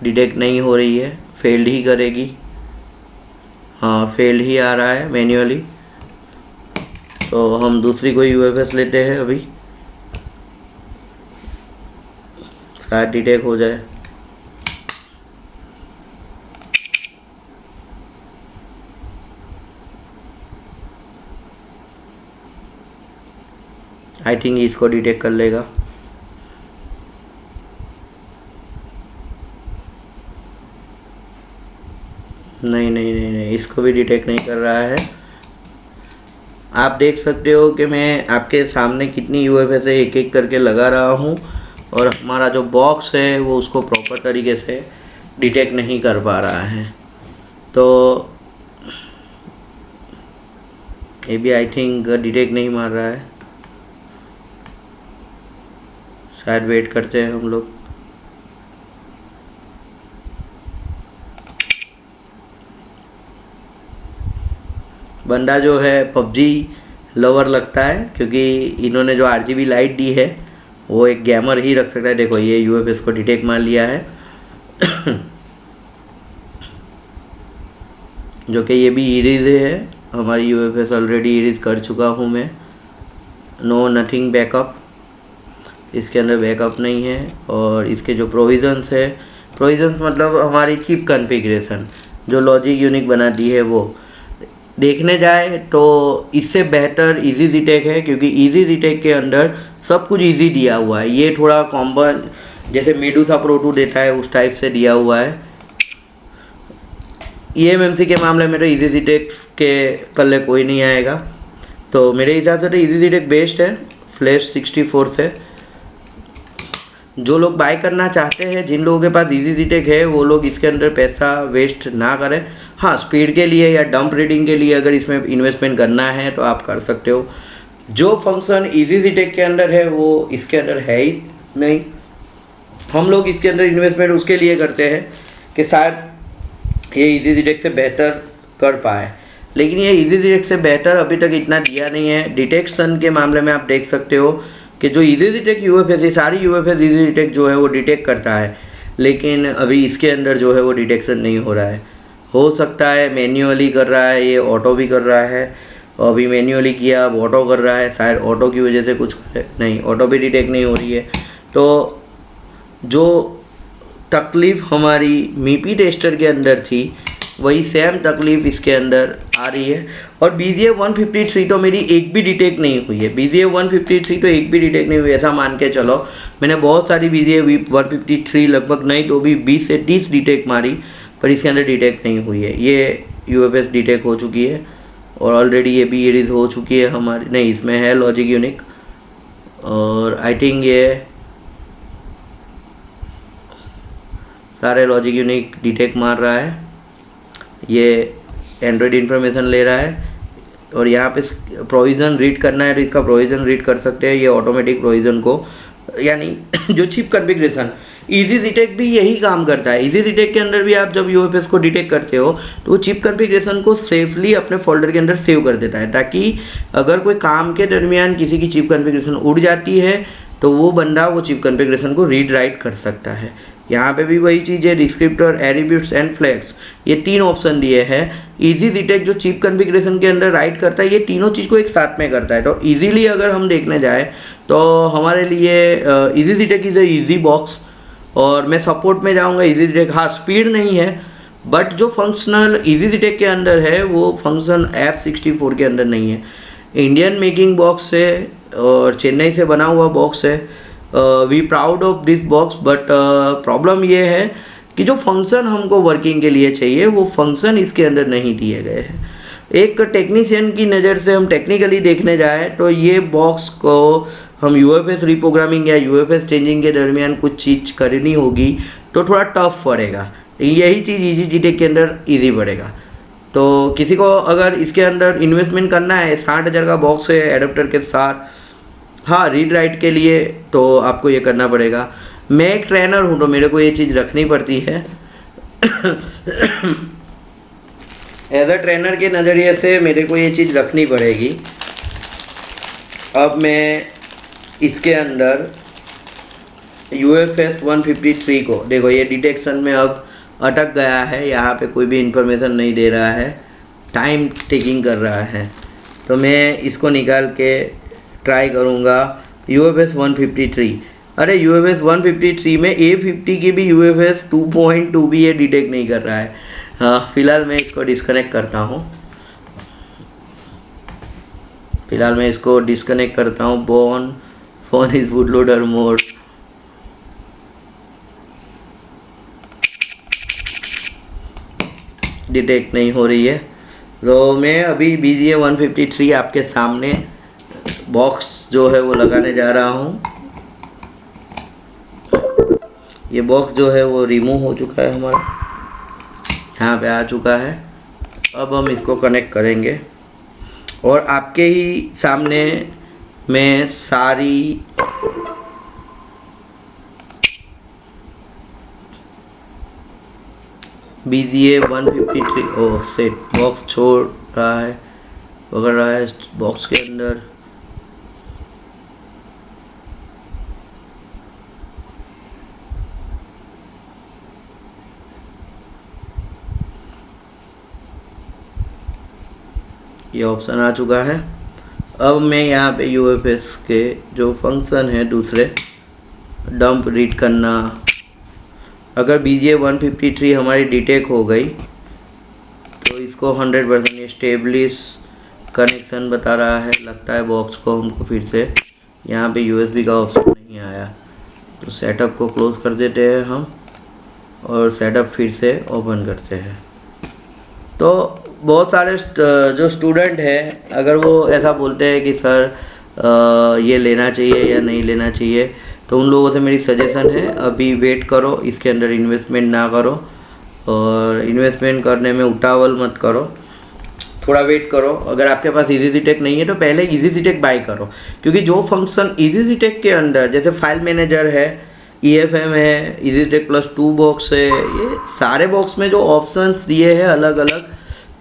डिटेक्ट नहीं हो रही है, फेल्ड ही करेगी। हाँ, फेल्ड ही आ रहा है मैन्युअली। तो हम दूसरी कोई UFS लेते हैं अभी, शायद डिटेक्ट हो जाए। आई थिंक इसको डिटेक्ट कर लेगा। नहीं नहीं नहीं नहीं, इसको भी डिटेक्ट नहीं कर रहा है। आप देख सकते हो कि मैं आपके सामने कितनी यूएफएस एक एक करके लगा रहा हूँ, और हमारा जो बॉक्स है वो उसको प्रॉपर तरीके से डिटेक्ट नहीं कर पा रहा है। तो ये भी आई थिंक डिटेक्ट नहीं मार रहा है, शायद वेट करते हैं हम लोग। बंदा जो है पबजी लवर लगता है, क्योंकि इन्होंने जो आरजीबी लाइट दी है वो एक गेमर ही रख सकता है। देखो ये यूएफएस को डिटेक्ट मान लिया है जो कि ये भी इरेज है, हमारी यूएफएस ऑलरेडी इरेज कर चुका हूँ मैं। नो नथिंग बैकअप, इसके अंदर बैकअप नहीं है। और इसके जो प्रोविजंस है, प्रोविजंस मतलब हमारी चिप कॉन्फ़िगरेशन जो लॉजिक यूनिक बनाती है, वो देखने जाए तो इससे बेहतर इजी डिटेक्ट है, क्योंकि इजी डिटेक्ट के अंदर सब कुछ इजी दिया हुआ है। ये थोड़ा कॉम्बन जैसे मेडूसा प्रो 2 देता है उस टाइप से दिया हुआ है। EMMC के मामले में तो इजी डिटेक्ट के पल्ले कोई नहीं आएगा, तो मेरे हिसाब से तो इजी डिटेक्ट बेस्ट है फ्लैश 64 से। जो लोग बाय करना चाहते हैं, जिन लोगों के पास इजी डिटेक्ट है, वो लोग इसके अंदर पैसा वेस्ट ना करें। हाँ, स्पीड के लिए या डंप रीडिंग के लिए अगर इसमें इन्वेस्टमेंट करना है तो आप कर सकते हो। जो फंक्शन इजी डिटेक्ट के अंदर है वो इसके अंदर है ही नहीं। हम लोग इसके अंदर इन्वेस्टमेंट उसके लिए करते हैं कि शायद ये इजी डिटेक्ट से बेहतर कर पाए, लेकिन ये इजी डिटेक्ट से बेहतर अभी तक इतना दिया नहीं है। डिटेक्शन के मामले में आप देख सकते हो कि जो इजी डिटेक्ट यूएफएस है, सारी यूएफएस इजी डिटेक्ट जो है वो डिटेक्ट करता है, लेकिन अभी इसके अंदर जो है वो डिटेक्शन नहीं हो रहा है। हो सकता है मैन्युअली कर रहा है, ये ऑटो भी कर रहा है। अभी मैन्युअली किया, अब ऑटो कर रहा है, शायद ऑटो की वजह से कुछ नहीं, ऑटो भी डिटेक्ट नहीं हो रही है। तो जो तकलीफ़ हमारी मीपी टेस्टर के अंदर थी, वही सेम तकलीफ़ इसके अंदर आ रही है। और BGA 153 तो मेरी एक भी डिटेक्ट नहीं हुई है। BGA 153 तो एक भी डिटेक्ट नहीं हुई, ऐसा मान के चलो। मैंने बहुत सारी BGA 153 लगभग नहीं तो भी 20 से 30 डिटेक्ट मारी, पर इसके अंदर डिटेक्ट नहीं हुई है। ये यूएफएस डिटेक्ट हो चुकी है और ऑलरेडी ये भी इरेज हो चुकी है हमारी। नहीं, इसमें है लॉजिक यूनिक, और आई थिंक ये सारे लॉजिक यूनिक डिटेक्ट मार रहा है। ये एंड्रॉयड इन्फॉर्मेशन ले रहा है, और यहाँ पे प्रोविज़न रीड करना है तो इसका प्रोविज़न रीड कर सकते हैं। ये ऑटोमेटिक प्रोविज़न को, यानी जो चिप कॉन्फ़िगरेशन, इजी डिटेक्ट भी यही काम करता है। इजी डिटेक्ट के अंदर भी आप जब यूएफएस को डिटेक्ट करते हो तो वो चिप कॉन्फ़िगरेशन को सेफली अपने फोल्डर के अंदर सेव कर देता है, ताकि अगर कोई काम के दरमियान किसी की चिप कॉन्फ़िगरेशन उड़ जाती है तो वो बंदा वो चिप कॉन्फ़िगरेशन को रीड राइट कर सकता है। यहाँ पे भी वही चीज़ है, डिस्क्रिप्टर, एट्रीब्यूट्स एंड फ्लैग्स, ये 3 ऑप्शन दिए हैं। इजी डिटेक्ट जो चिप कॉन्फ़िगरेशन के अंदर राइट करता है, ये तीनों चीज़ को एक साथ में करता है। तो इजीली अगर हम देखने जाए तो हमारे लिए easy detect is a easy box. और मैं सपोर्ट में जाऊँगा इजी डिटेक्ट। हाँ, स्पीड नहीं है, बट जो फंक्शनल इजी डिटेक्ट के अंदर है वो फंक्शन F64 के अंदर नहीं है। इंडियन मेकिंग बॉक्स है और चेन्नई से बना हुआ बॉक्स है। We proud of this box, but problem ये है कि जो फंक्शन हमको वर्किंग के लिए चाहिए वो फंक्शन इसके अंदर नहीं दिए गए हैं। एक टेक्नीशियन की नज़र से हम टेक्निकली देखने जाए तो ये बॉक्स को हम यूएफएस रिप्रोग्रामिंग या यूएफएस चेंजिंग के दरमियान कुछ चीज़ करनी होगी तो थोड़ा टफ पड़ेगा। यही चीज़ इजी डिटेक्ट के अंदर इजी पड़ेगा। तो किसी को अगर इसके अंदर इन्वेस्टमेंट करना है, 60,000 का बॉक्स है एडाप्टर के साथ, हाँ, रीड राइट के लिए, तो आपको ये करना पड़ेगा। मैं एक ट्रेनर हूँ तो मेरे को ये चीज़ रखनी पड़ती है। एज अ ट्रेनर के नज़रिए से मेरे को ये चीज़ रखनी पड़ेगी। अब मैं इसके अंदर UFS 153 को देखो, ये डिटेक्शन में अब अटक गया है, यहाँ पे कोई भी इंफॉर्मेशन नहीं दे रहा है, टाइम टेकिंग कर रहा है। तो मैं इसको निकाल के ट्राई करूँगा UFS 153। अरे UFS 153 में A50 की भी UFS 2.2 भी ये डिटेक्ट नहीं कर रहा है। हाँ, फिलहाल मैं इसको डिस्कनेक्ट करता हूँ। फिलहाल मैं इसको डिस्कनेक्ट करता हूँ। Phone is boot loader mode. Detect नहीं हो रही है। तो मैं अभी BGA 153 आपके सामने बॉक्स जो है वो लगाने जा रहा हूँ। ये बॉक्स जो है वो रिमूव हो चुका है, हमारा यहाँ पे आ चुका है। अब हम इसको कनेक्ट करेंगे और आपके ही सामने मैं सारी BGA 153 सेट बॉक्स छोड़ रहा है, पकड़ रहा है बॉक्स के अंदर। ये ऑप्शन आ चुका है। अब मैं यहाँ पे UFS के जो फंक्शन है दूसरे, डंप रीड करना, अगर BGA 153 हमारी डिटेक्ट हो गई तो इसको 100% स्टेब्लिश कनेक्शन बता रहा है। लगता है बॉक्स को हमको फिर से यहाँ पे USB का ऑप्शन नहीं आया, तो सेटअप को क्लोज कर देते हैं हम और सेटअप फिर से ओपन करते हैं। तो बहुत सारे जो स्टूडेंट हैं, अगर वो ऐसा बोलते हैं कि सर ये लेना चाहिए या नहीं लेना चाहिए, तो उन लोगों से मेरी सजेशन है अभी वेट करो, इसके अंदर इन्वेस्टमेंट ना करो और इन्वेस्टमेंट करने में उतावल मत करो, थोड़ा वेट करो। अगर आपके पास EasyCTech नहीं है तो पहले EasyCTech बाय करो, क्योंकि जो फंक्शन EasyCTech के अंदर जैसे फाइल मैनेजर है, EFM है, EasyCTech प्लस 2 बॉक्स है, ये सारे बॉक्स में जो ऑप्शंस दिए हैं अलग अलग,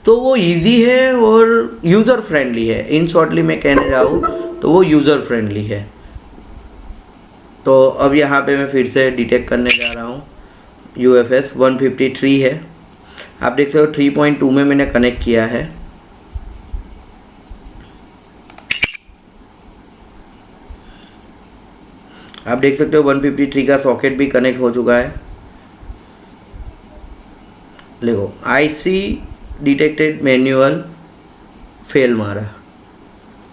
तो वो इजी है और यूज़र फ्रेंडली है। इन शॉर्टली मैं कहने जाऊँ तो वो यूज़र फ्रेंडली है। तो अब यहाँ पे मैं फिर से डिटेक्ट करने जा रहा हूँ। UFS 153 है, आप देख सकते हो 3.2 में मैंने कनेक्ट किया है। आप देख सकते हो 153 का सॉकेट भी कनेक्ट हो चुका है। देखो IC डिटेक्टेड मैनुअल फेल मारा।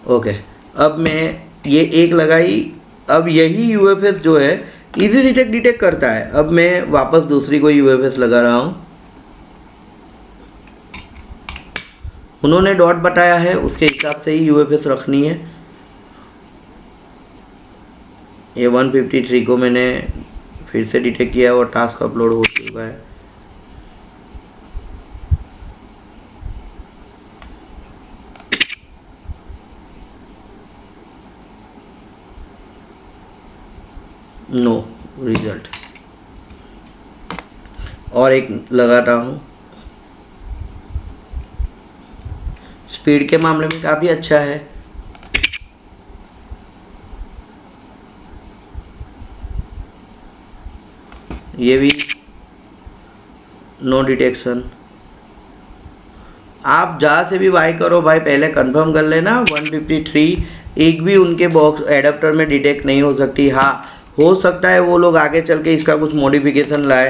ओके, अब मैं ये एक लगाई, अब यही UFS जो है EasyCTech डिटेक्ट करता है। अब मैं वापस दूसरी कोई UFS लगा रहा हूँ। उन्होंने डॉट बताया है उसके हिसाब से ही UFS रखनी है। ये 153 को मैंने फिर से डिटेक्ट किया और टास्क अपलोड हो चुका है। No result. और एक लगाता हूँ। स्पीड के मामले में काफ़ी अच्छा है। ये भी नो डिटेक्शन। आप जहाँ से भी बाय करो भाई, पहले कंफर्म कर लेना 153 एक भी उनके बॉक्स एडाप्टर में डिटेक्ट नहीं हो सकती। हाँ, हो सकता है वो लोग आगे चल के इसका कुछ मॉडिफिकेशन लाए।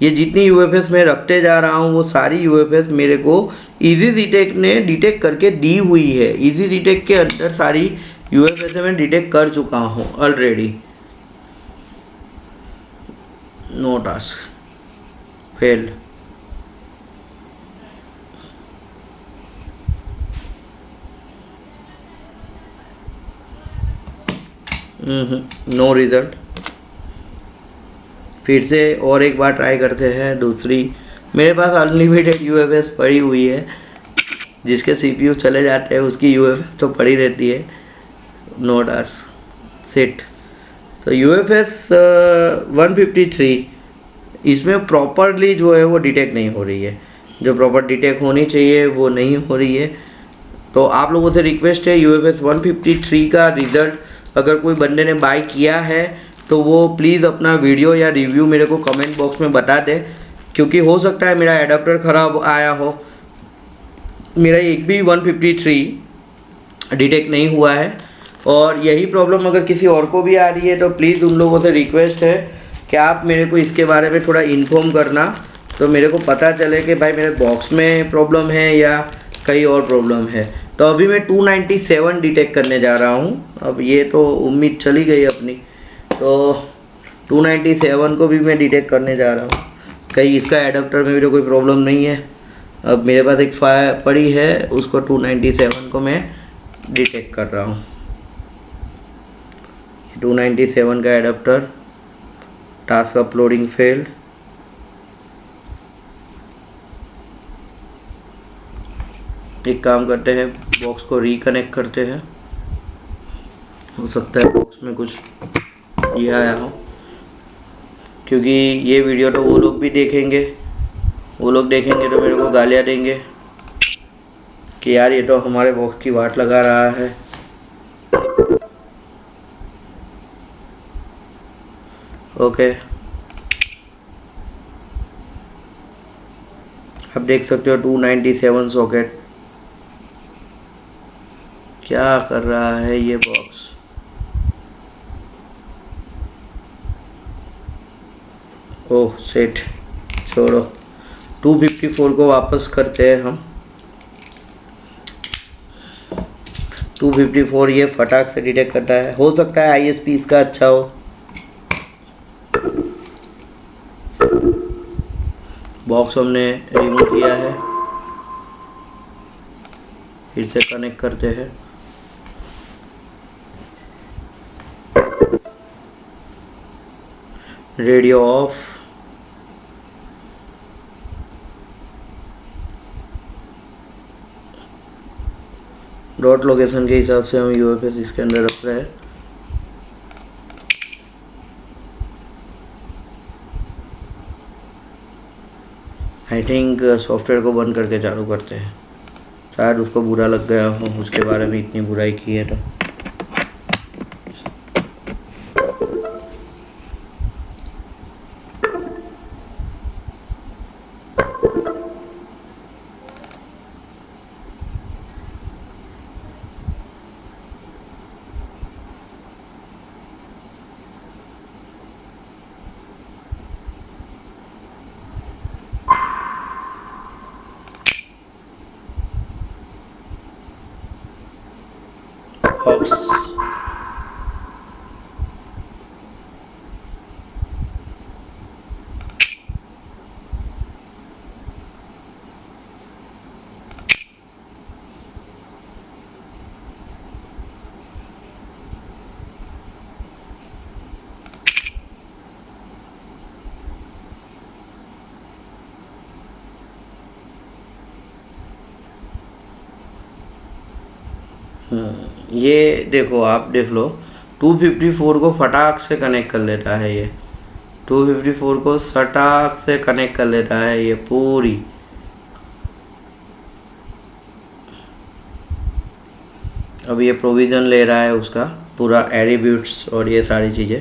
ये जितनी UFS मैं रखते जा रहा हूँ वो सारी UFS मेरे को EasyCTech ने डिटेक्ट करके दी हुई है। EasyCTech के अंदर सारी UFS मैं डिटेक्ट कर चुका हूँ already. No task failed. No result. फिर से और एक बार ट्राई करते हैं दूसरी। मेरे पास अनलिमिटेड UFS पड़ी हुई है, जिसके CPU चले जाते हैं उसकी UFS तो पड़ी रहती है। No task set. तो UFS 153 इसमें प्रॉपरली जो है वो डिटेक्ट नहीं हो रही है। जो प्रॉपर डिटेक्ट होनी चाहिए वो नहीं हो रही है। तो आप लोगों से रिक्वेस्ट है, UFS 153 का रिज़ल्ट अगर कोई बंदे ने बाय किया है तो वो प्लीज़ अपना वीडियो या रिव्यू मेरे को कमेंट बॉक्स में बता दे, क्योंकि हो सकता है मेरा एडाप्टर ख़राब आया हो। मेरा एक भी 153 डिटेक्ट नहीं हुआ है और यही प्रॉब्लम अगर किसी और को भी आ रही है तो प्लीज़ उन लोगों से रिक्वेस्ट है कि आप मेरे को इसके बारे में थोड़ा इन्फॉर्म करना, तो मेरे को पता चले कि भाई मेरे बॉक्स में प्रॉब्लम है या कहीं और प्रॉब्लम है। तो अभी मैं 297 डिटेक्ट करने जा रहा हूँ। अब ये तो उम्मीद चली गई अपनी, तो 297 को भी मैं डिटेक्ट करने जा रहा हूँ, कहीं इसका एडाप्टर में भी तो कोई प्रॉब्लम नहीं है। अब मेरे पास एक फाइल पड़ी है, उसको 297 को मैं डिटेक्ट कर रहा हूँ। 297 का एडाप्टर, टास्क अपलोडिंग फेल्ड। एक काम करते हैं, बॉक्स को रिकनेक्ट करते हैं, हो सकता है बॉक्स में कुछ ये आया हो, क्योंकि ये वीडियो तो वो लोग भी देखेंगे, वो लोग देखेंगे तो मेरे को गालियाँ देंगे कि यार ये तो हमारे बॉक्स की वाट लगा रहा है। ओके, आप देख सकते हो 297 सॉकेट क्या कर रहा है ये बॉक्स। ओह सेट, छोड़ो, 254 को वापस करते हैं हम। 254 ये फटाक से डिटेक्ट करता है। हो सकता है ISP इसका अच्छा हो। बॉक्स हमने रिमूव किया है, फिर से कनेक्ट करते हैं। रेडियो ऑफ, डॉट लोकेशन के हिसाब से हम UFS इसके अंदर रख रहे हैं। आई थिंक सॉफ्टवेयर को बंद करके चालू करते हैं, शायद उसको बुरा लग गया हो, उसके बारे में इतनी बुराई की है तो। बॉक्स ये देखो, आप देख लो, 254 को फटाक से कनेक्ट कर लेता है ये, 254 को सटाक से कनेक्ट कर लेता है ये पूरी। अब ये प्रोविज़न ले रहा है उसका पूरा एट्रीब्यूट्स और ये सारी चीज़ें।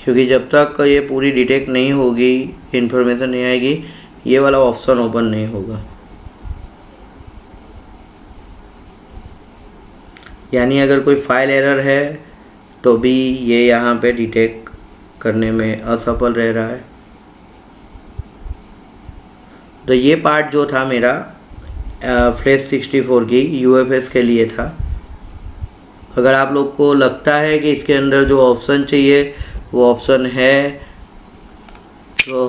क्योंकि जब तक ये पूरी डिटेक्ट नहीं होगी, इन्फॉर्मेशन नहीं आएगी, ये वाला ऑप्शन ओपन नहीं होगा। यानी अगर कोई फाइल एरर है तो भी ये यहाँ पे डिटेक्ट करने में असफल रह रहा है। तो ये पार्ट जो था मेरा फ्लैश 64 की UFS के लिए था। अगर आप लोग को लगता है कि इसके अंदर जो ऑप्शन चाहिए वो ऑप्शन है तो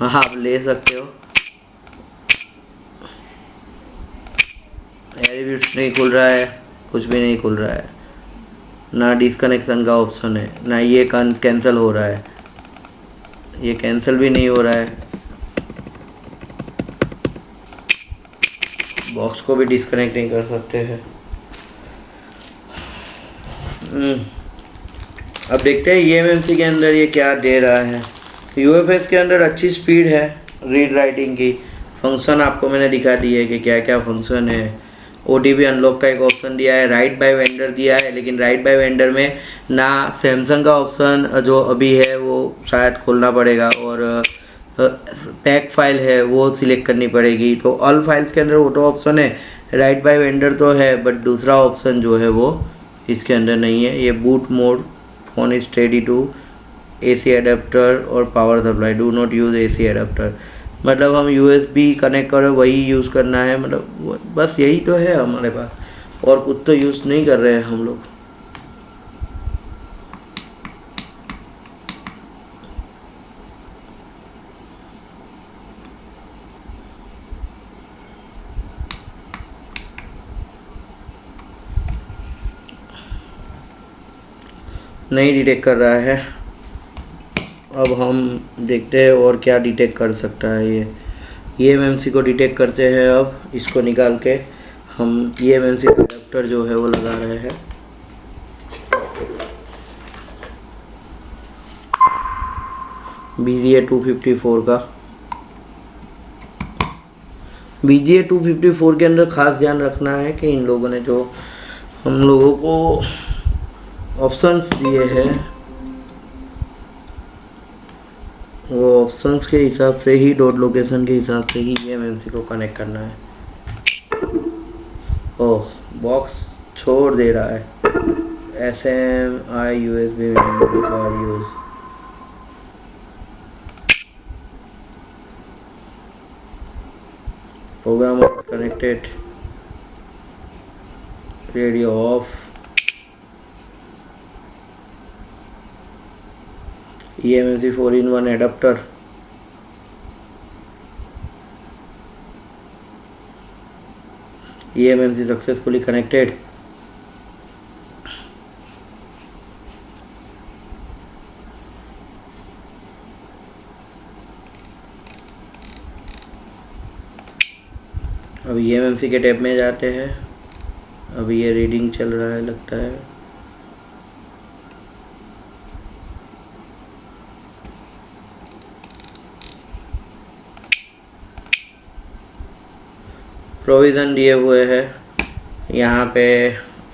आप ले सकते हो। एट्रीब्यूट्स नहीं खुल रहा है, कुछ भी नहीं खुल रहा है, ना डिसकनेक्शन का ऑप्शन है, ना ये कैंसिल हो रहा है, ये कैंसिल भी नहीं हो रहा है। बॉक्स को भी डिसकनेक्ट नहीं कर सकते हैं। अब देखते हैं EMMC के अंदर ये क्या दे रहा है। UFS के अंदर अच्छी स्पीड है रीड राइटिंग की। फंक्शन आपको मैंने दिखा दी है कि क्या क्या फंक्शन है। OTP अनलॉक का एक ऑप्शन दिया है, राइट बाय वेंडर दिया है, लेकिन राइट बाय वेंडर में ना सैमसंग का ऑप्शन जो अभी है वो शायद खोलना पड़ेगा, और पैक फाइल है वो सिलेक्ट करनी पड़ेगी। तो ऑल फाइल्स के अंदर ऑटो ऑप्शन है, राइट बाय वेंडर तो है, बट दूसरा ऑप्शन जो है वो इसके अंदर नहीं है। ये boot mode, phone is ready to AC adapter और power supply, do not use AC adapter, मतलब हम USB कनेक्ट करें वही यूज़ करना है, मतलब बस यही तो है हमारे पास, और कुछ तो यूज़ नहीं कर रहे हैं हम लोग। नहीं डिटेक्ट कर रहा है। अब हम देखते हैं और क्या डिटेक्ट कर सकता है ये eMMC को डिटेक्ट करते हैं। अब इसको निकाल के हम eMMC अडेप्टर जो है वो लगा रहे हैं। BGA 254 का, BGA 254 के अंदर खास ध्यान रखना है कि इन लोगों ने जो हम लोगों को ऑप्शंस दिए हैं वो ऑप्शंस के हिसाब से ही, डॉट लोकेशन के हिसाब से ही eMMC को कनेक्ट करना है। ओह, बॉक्स छोड़ दे रहा है। SMI USB memory card use, program is connected, radio off, eMMC 4-in-1 adapter, eMMC successfully connected, अब eMMC के टैब में जाते हैं। अभी ये रीडिंग चल रहा है लगता है। प्रोविज़न दिए हुए हैं यहाँ पे,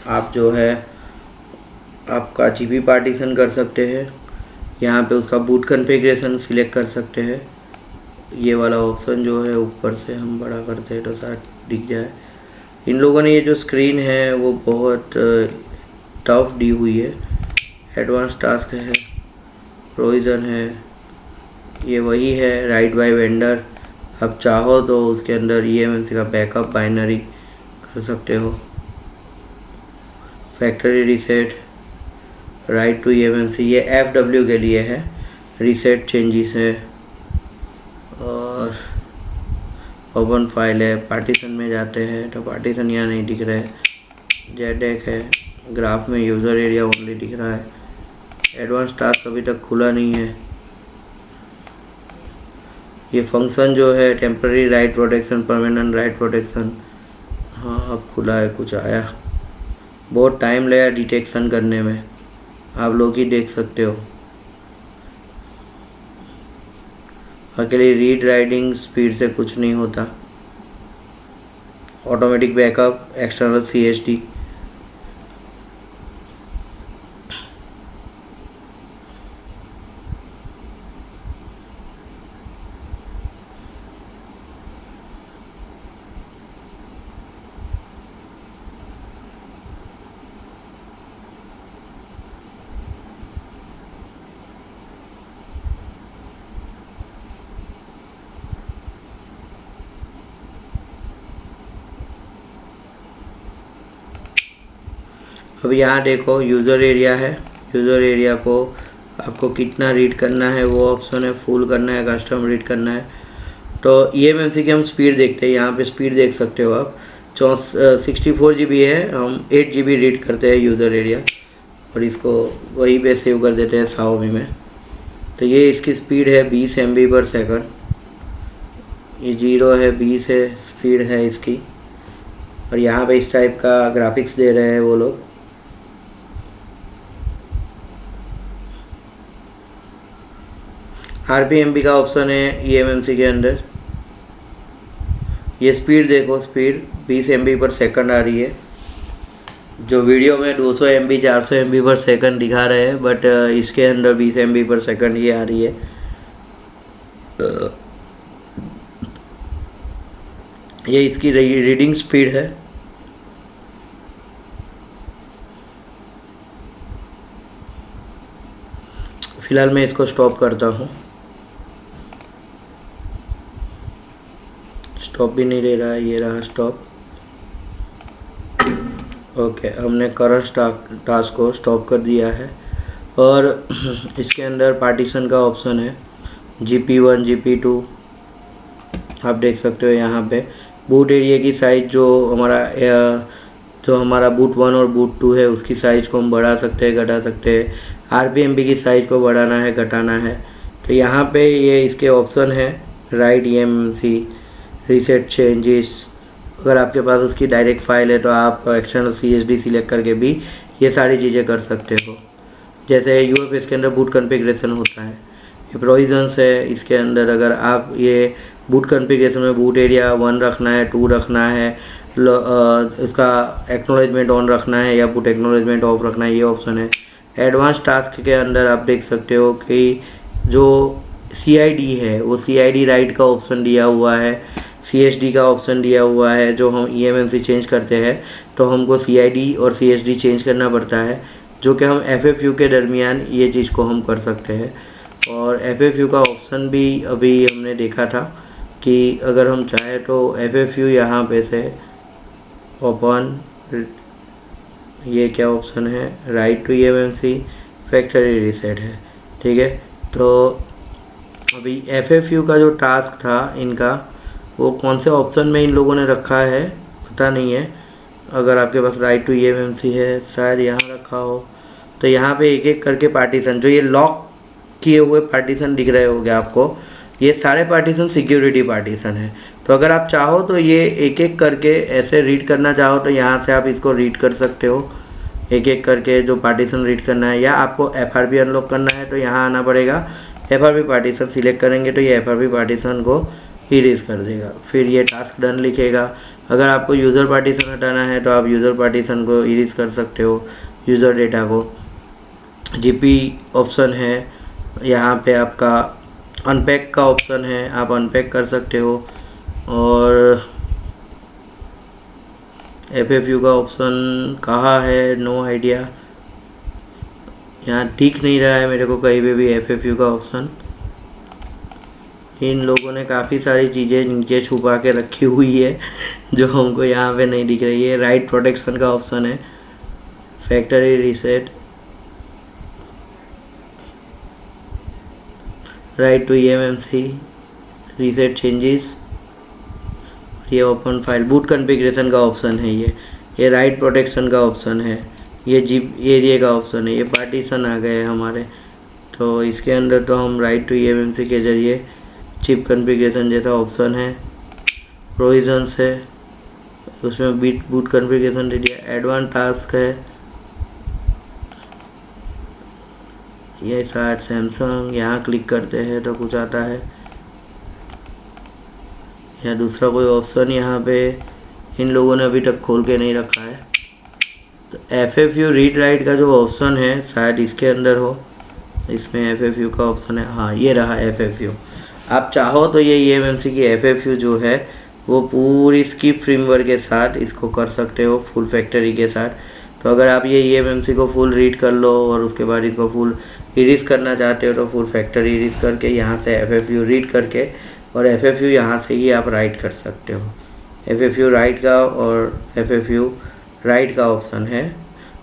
आप जो है आपका GP पार्टीशन कर सकते हैं, यहाँ पे उसका बूट कॉन्फ़िगरेशन सिलेक्ट कर सकते हैं। ये वाला ऑप्शन जो है ऊपर से हम बड़ा करते हैं तो शायद दिख जाए। इन लोगों ने ये जो स्क्रीन है वो बहुत टफ दी हुई है। एडवांस टास्क है, प्रोविज़न है, ये वही है राइट बाय वेंडर। आप चाहो तो उसके अंदर eMMC का बैकअप बाइनरी कर सकते हो। Factory reset, write to eMMC, ये FW के लिए है, रीसेट चेंजेस है, और ओपन फाइल है। पार्टीशन में जाते हैं तो पार्टीशन यहाँ नहीं दिख रहा है। जेडेक है, ग्राफ में यूज़र एरिया ओनली दिख रहा है। एडवांस टास्क अभी तक खुला नहीं है। ये फंक्शन जो है temporary right protection, permanent right protection, हाँ अब खुला है, कुछ आया। बहुत टाइम लगा डिटेक्शन करने में, आप लोग ही देख सकते हो। अकेले रीड राइटिंग स्पीड से कुछ नहीं होता। ऑटोमेटिक बैकअप, एक्सटर्नल CHD, अब यहाँ देखो यूज़र एरिया है। यूज़र एरिया को आपको कितना रीड करना है वो ऑप्शन है, फुल करना है, कस्टम रीड करना है। तो eMMC की हम स्पीड देखते हैं, यहाँ पे स्पीड देख सकते हो आप। 64 GB है, हम 8 GB रीड करते हैं यूज़र एरिया, और इसको वहीं पे सेव कर देते हैं Xiaomi में। तो ये इसकी स्पीड है 20 MB/s। ये 0 है, 20 है स्पीड है इसकी, और यहाँ पे इस टाइप का ग्राफिक्स दे रहे हैं वो लोग। RPMB का ऑप्शन है eMMC के अंदर। ये स्पीड देखो, स्पीड 20 MB पर सेकंड आ रही है। जो वीडियो में 200 MB 400 MB पर सेकंड दिखा रहे हैं, बट इसके अंदर 20 MB पर सेकंड ही आ रही है। ये इसकी रीडिंग स्पीड है। फिलहाल मैं इसको स्टॉप करता हूँ। स्टॉप भी नहीं ले रहा है, ये रहा स्टॉप। ओके, हमने करंट टास्क को स्टॉप कर दिया है। और इसके अंदर पार्टीशन का ऑप्शन है, GP1 GP2 आप देख सकते हो यहाँ पे। बूट एरिया की साइज जो हमारा बूट 1 और बूट 2 है उसकी साइज़ को हम बढ़ा सकते हैं, घटा सकते हैं। RPM की साइज़ को बढ़ाना है, घटाना है। तो यहाँ पे ये इसके ऑप्शन है, राइट EMMC, रीसेट चेंजेस। अगर आपके पास उसकी डायरेक्ट फाइल है तो आप एक्सटर्नल CSD सिलेक्ट करके भी ये सारी चीज़ें कर सकते हो। जैसे UFS के अंदर बूट कॉन्फ़िगरेशन होता है, ये प्रोविजंस है। इसके अंदर अगर आप ये बूट कॉन्फ़िगरेशन में बूट एरिया 1 रखना है, 2 रखना है, इसका एक्नॉलेजमेंट ऑन रखना है या बूट एक्नॉलेजमेंट ऑफ रखना है, ये ऑप्शन है। एडवांस टास्क के अंदर आप देख सकते हो कि जो CID है वो CID राइट का ऑप्शन दिया हुआ है, CSD का ऑप्शन दिया हुआ है। जो हम EMMC चेंज करते हैं तो हमको CID और CSD चेंज करना पड़ता है, जो कि हम FFU के दरमियान ये चीज़ को हम कर सकते हैं। और FFU का ऑप्शन भी अभी हमने देखा था कि अगर हम चाहें तो FFU यहाँ पे से ओपन, ये क्या ऑप्शन है, write to EMMC, factory reset है, ठीक है। तो अभी FFU का जो टास्क था इनका, वो कौन से ऑप्शन में इन लोगों ने रखा है पता नहीं है। अगर आपके पास राइट टू EMMC है, शायद यहाँ रखा हो। तो यहाँ पे एक एक करके पार्टीशन, जो ये लॉक किए हुए पार्टीशन दिख रहे होंगे आपको, ये सारे पार्टीशन सिक्योरिटी पार्टीशन है। तो अगर आप चाहो तो ये एक एक करके ऐसे रीड करना चाहो तो यहाँ से आप इसको रीड कर सकते हो, एक एक करके जो पार्टीशन रीड करना है। या आपको FRP अनलॉक करना है तो यहाँ आना पड़ेगा, FRP पार्टीशन सिलेक्ट करेंगे तो ये FRP पार्टीशन को इरेज कर देगा। फिर ये टास्क डन लिखेगा। अगर आपको यूज़र पार्टीशन हटाना है तो आप यूज़र पार्टीशन को इरेज कर सकते हो, यूज़र डेटा को। GP ऑप्शन है, यहाँ पे आपका अनपैक का ऑप्शन है, आप अनपैक कर सकते हो। और FFU का ऑप्शन कहाँ है, नो आइडिया, यहाँ दिख नहीं रहा है मेरे को कहीं पे भी FFU का ऑप्शन। इन लोगों ने काफ़ी सारी चीज़ें नीचे छुपा के रखी हुई है जो हमको यहाँ पे नहीं दिख रही है। राइट प्रोटेक्शन का ऑप्शन है, factory reset, write to EMMC, reset changes, ये ओपन फाइल, बूट कॉन्फ़िगरेशन का ऑप्शन है। ये राइट प्रोटेक्शन का ऑप्शन है, ये जिप एरिया का ऑप्शन है। ये पार्टीशन आ गए हमारे। तो इसके अंदर तो हम राइट टू EMMC के ज़रिए चिप कॉन्फ़िगरेशन जैसा ऑप्शन है, प्रोविजंस है, उसमें बूट कॉन्फ़िगरेशन दे दिया। एडवांस टास्क है, ये शायद सैमसंग, यहाँ क्लिक करते हैं तो कुछ आता है, या दूसरा कोई ऑप्शन यहाँ पे इन लोगों ने अभी तक खोल के नहीं रखा है। तो FFU रीड राइट का जो ऑप्शन है शायद इसके अंदर हो, इसमें FFU का ऑप्शन है। हाँ, ये रहा FFU। आप चाहो तो ये EMMC की FFU जो है वो पूरी स्किप फ्रेमवर्क के साथ इसको कर सकते हो, फुल फैक्ट्री के साथ। तो अगर आप ये EMMC को फुल रीड कर लो और उसके बाद इसको फुल इरेज करना चाहते हो तो फुल फैक्ट्री इरेज करके यहाँ से FFU रीड करके और FFU यहाँ से ही आप राइट कर सकते हो। FFU राइट का और FFU राइट का ऑप्शन है,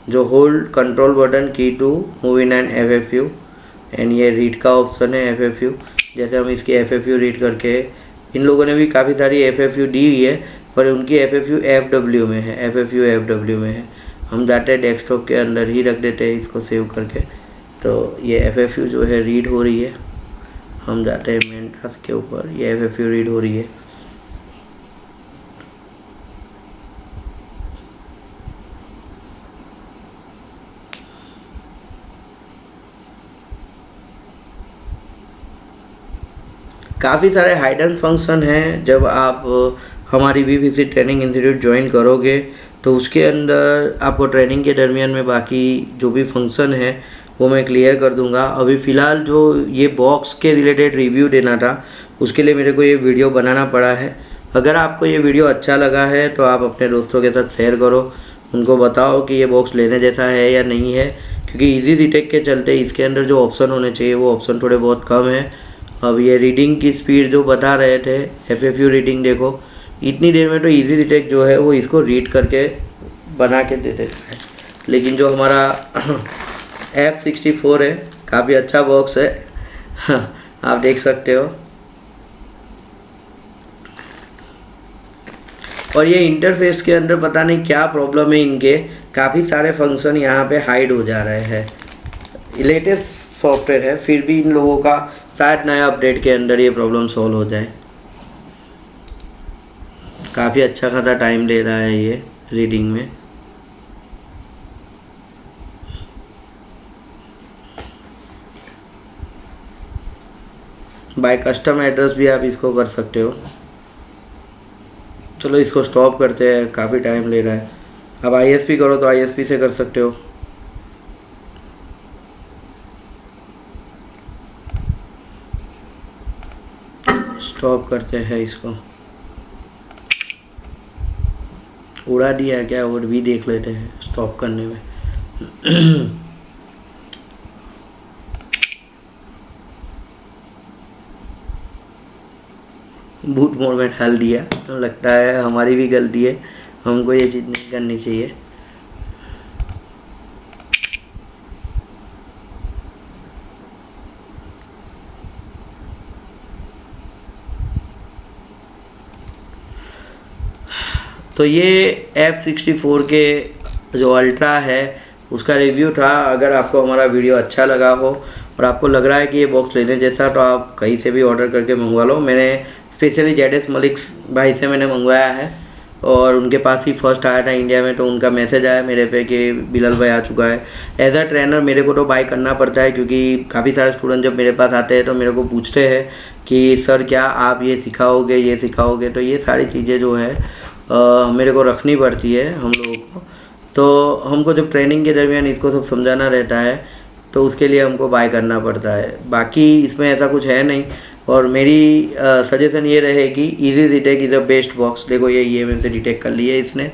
जो hold control button key to move in and FFU, and ये रीड का ऑप्शन है FFU। जैसे हम इसकी FFU रीड करके, इन लोगों ने भी काफ़ी सारी FFU दी हुई है पर उनकी FFU FW में है, FFU FW में है। हम जाते हैं डेस्कटॉप के अंदर ही रख देते हैं इसको सेव करके। तो ये FFU जो है रीड हो रही है, हम जाते हैं मेन टास्क के ऊपर, ये FFU रीड हो रही है। काफ़ी सारे हाइडन फंक्शन हैं जब आप हमारी VVC ट्रेनिंग इंस्टीट्यूट ज्वाइन करोगे तो उसके अंदर आपको ट्रेनिंग के दरमियान में बाकी जो भी फंक्शन है वो मैं क्लियर कर दूंगा। अभी फ़िलहाल जो ये बॉक्स के रिलेटेड रिव्यू देना था उसके लिए मेरे को ये वीडियो बनाना पड़ा है। अगर आपको ये वीडियो अच्छा लगा है तो आप अपने दोस्तों के साथ शेयर करो, उनको बताओ कि ये बॉक्स लेने जैसा है या नहीं है, क्योंकि इजी डिटेक्ट के चलते इसके अंदर जो ऑप्शन होने चाहिए वो ऑप्शन थोड़े बहुत कम है। अब ये रीडिंग की स्पीड जो बता रहे थे FFU रीडिंग देखो, इतनी देर में तो इजी डिटेक्ट जो है वो इसको रीड करके बना के दे देता है। लेकिन जो हमारा F64 है काफ़ी अच्छा बॉक्स है आप देख सकते हो। और ये इंटरफेस के अंदर पता नहीं क्या प्रॉब्लम है, इनके काफ़ी सारे फंक्शन यहाँ पे हाइड हो जा रहे हैं। लेटेस्ट सॉफ्टवेयर है फिर भी इन लोगों का शायद नया अपडेट के अंदर ये प्रॉब्लम सॉल्व हो जाए। काफ़ी अच्छा खासा टाइम ले रहा है ये रीडिंग में। बाय कस्टम एड्रेस भी आप इसको कर सकते हो। चलो इसको स्टॉप करते हैं, काफ़ी टाइम ले रहा है। अब ISP करो तो ISP से कर सकते हो। स्टॉप करते हैं इसको। उड़ा दिया क्या, और भी देख लेते हैं स्टॉप करने में बूट मोड में डाल दिया तो लगता है हमारी भी गलती है, हमको ये चीज़ नहीं करनी चाहिए। तो ये F64 के जो अल्ट्रा है उसका रिव्यू था। अगर आपको हमारा वीडियो अच्छा लगा हो और आपको लग रहा है कि ये बॉक्स लेने जैसा, तो आप कहीं से भी ऑर्डर करके मंगवा लो। मैंने स्पेशली ZS मलिक भाई से मैंने मंगवाया है और उनके पास ही फर्स्ट आया था इंडिया में, तो उनका मैसेज आया मेरे पे कि बिलाल भाई आ चुका है। एज अ ट्रेनर मेरे को तो बाय करना पड़ता है, क्योंकि काफ़ी सारे स्टूडेंट जब मेरे पास आते हैं तो मेरे को पूछते हैं कि सर क्या आप ये सिखाओगे, ये सिखाओगे। तो ये सारी चीज़ें जो है मेरे को रखनी पड़ती है हम लोगों को। तो हमको जब ट्रेनिंग के दरमियान इसको सब समझाना रहता है तो उसके लिए हमको बाय करना पड़ता है। बाकी इसमें ऐसा कुछ है नहीं। और मेरी सजेशन ये रहेगी, easy detect is a best box. देखो ये EMM से डिटेक्ट कर लिए इसने।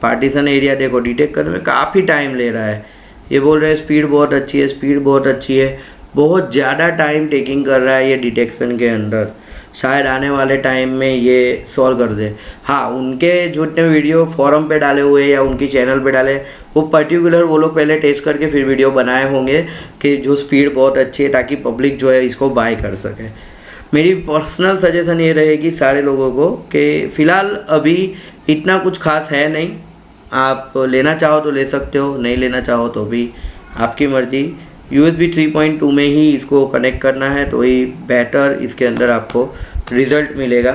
पार्टीशन एरिया देखो डिटेक्ट करने में काफ़ी टाइम ले रहा है। ये बोल रहे हैं स्पीड बहुत अच्छी है, स्पीड बहुत अच्छी है। बहुत ज़्यादा टाइम टेकिंग कर रहा है ये डिटेक्शन के अंदर। शायद आने वाले टाइम में ये सॉल्व कर दे। हाँ, उनके जो इतने वीडियो फोरम पे डाले हुए या उनकी चैनल पे डाले, वो पर्टिकुलर वो लोग पहले टेस्ट करके फिर वीडियो बनाए होंगे कि जो स्पीड बहुत अच्छी है, ताकि पब्लिक जो है इसको बाय कर सके। मेरी पर्सनल सजेशन ये रहेगी सारे लोगों को कि फ़िलहाल अभी इतना कुछ खास है नहीं। आप लेना चाहो तो ले सकते हो, नहीं लेना चाहो तो भी आपकी मर्ज़ी। USB 3.2 में ही इसको कनेक्ट करना है तो ही बेटर इसके अंदर आपको रिज़ल्ट मिलेगा।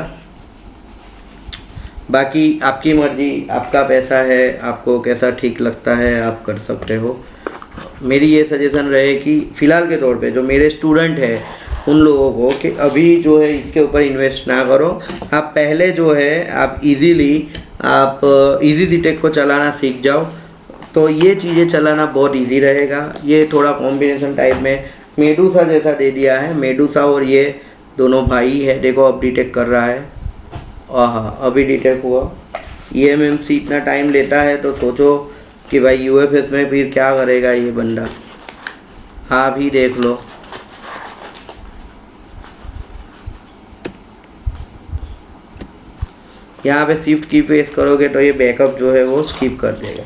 बाकी आपकी मर्ज़ी, आपका पैसा है, आपको कैसा ठीक लगता है आप कर सकते हो। मेरी ये सजेशन रहे कि फ़िलहाल के तौर पे जो मेरे स्टूडेंट हैं उन लोगों को कि अभी जो है इसके ऊपर इन्वेस्ट ना करो। आप पहले जो है आप इजी डिटेक्ट को चलाना सीख जाओ, तो ये चीज़ें चलाना बहुत इजी रहेगा। ये थोड़ा कॉम्बिनेशन टाइप में मेडूसा जैसा दे दिया है। मेडूसा और ये दोनों भाई है। देखो अब डिटेक्ट कर रहा है। हाँ, अभी डिटेक्ट हुआ। EMMC इतना टाइम लेता है तो सोचो कि भाई UFS में फिर क्या करेगा ये बंदा। आप ही देख लो। यहाँ पे शिफ्ट की प्रेस करोगे तो ये बैकअप जो है वो स्किप कर देगा।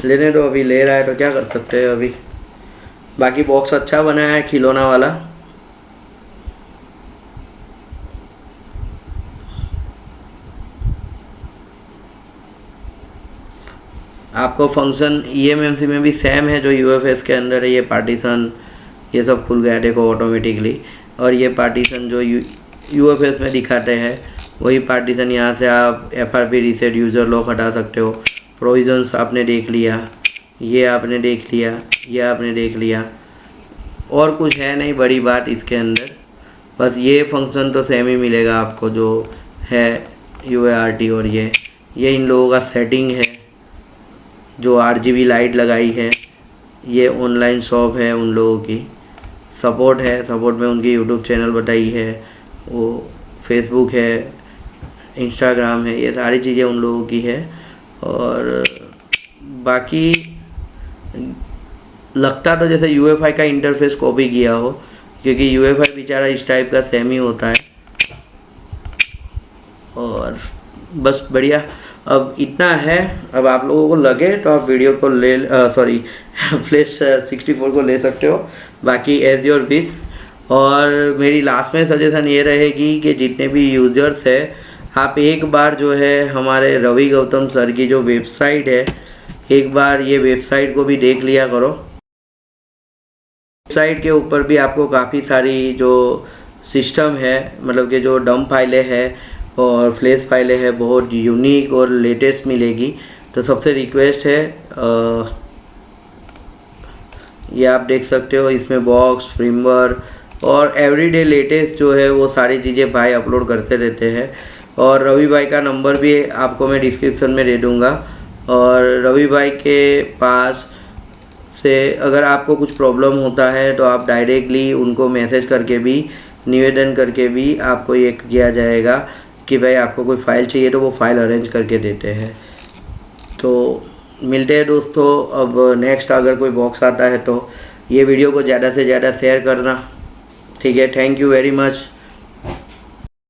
लेने दो, अभी ले रहा है तो क्या कर सकते हैं अभी। बाकी बॉक्स अच्छा बनाया है, खिलौना वाला। आपको फंक्शन EMMC में भी सेम है जो UFS के अंदर है। ये पार्टीशन ये सब खुल गया देखो ऑटोमेटिकली। और ये पार्टीशन जो UFS में दिखाते हैं वही पार्टीशन यहाँ से आप FRP रीसेट यूज़र लॉक हटा सकते हो। प्रोविजंस आपने देख लिया, ये आपने देख लिया, ये आपने देख लिया। और कुछ है नहीं बड़ी बात इसके अंदर। बस ये फंक्शन तो सेम ही मिलेगा आपको जो है UART। और ये इन लोगों का सेटिंग है जो RGB लाइट लगाई है। ये ऑनलाइन शॉप है उन लोगों की। सपोर्ट है, सपोर्ट में उनकी यूट्यूब चैनल बताई है, वो फेसबुक है, इंस्टाग्राम है, ये सारी चीज़ें उन लोगों की है। और बाकी लगता तो जैसे UEFI का इंटरफेस कॉपी किया हो, क्योंकि UEFI बेचारा इस टाइप का सेम ही होता है। और बस बढ़िया, अब इतना है। अब आप लोगों को लगे तो आप वीडियो को ले सॉरी फ्लैश 64 को ले सकते हो, बाकी एज योर विश। और मेरी लास्ट में सजेशन ये रहेगी कि जितने भी यूज़र्स है, आप एक बार जो है हमारे रवि गौतम सर की जो वेबसाइट है, एक बार ये वेबसाइट को भी देख लिया करो। वेबसाइट के ऊपर भी आपको काफ़ी सारी जो सिस्टम है, मतलब कि जो डंप फाइलें हैं और फ्लैश फाइलें हैं, बहुत यूनिक और लेटेस्ट मिलेगी। तो सबसे रिक्वेस्ट है, ये आप देख सकते हो, इसमें बॉक्स, फ्रेमवर्क और एवरीडे लेटेस्ट जो है वो सारी चीज़ें भाई अपलोड करते रहते हैं। और रवि भाई का नंबर भी आपको मैं डिस्क्रिप्शन में दे दूँगा। और रवि भाई के पास से अगर आपको कुछ प्रॉब्लम होता है तो आप डायरेक्टली उनको मैसेज करके भी, निवेदन करके भी आपको ये किया जाएगा कि भाई आपको कोई फ़ाइल चाहिए तो वो फ़ाइल अरेंज करके देते हैं। तो मिलते हैं दोस्तों, अब नेक्स्ट अगर कोई बॉक्स आता है तो ये वीडियो को ज़्यादा से ज़्यादा शेयर करना, ठीक है। Thank you very much.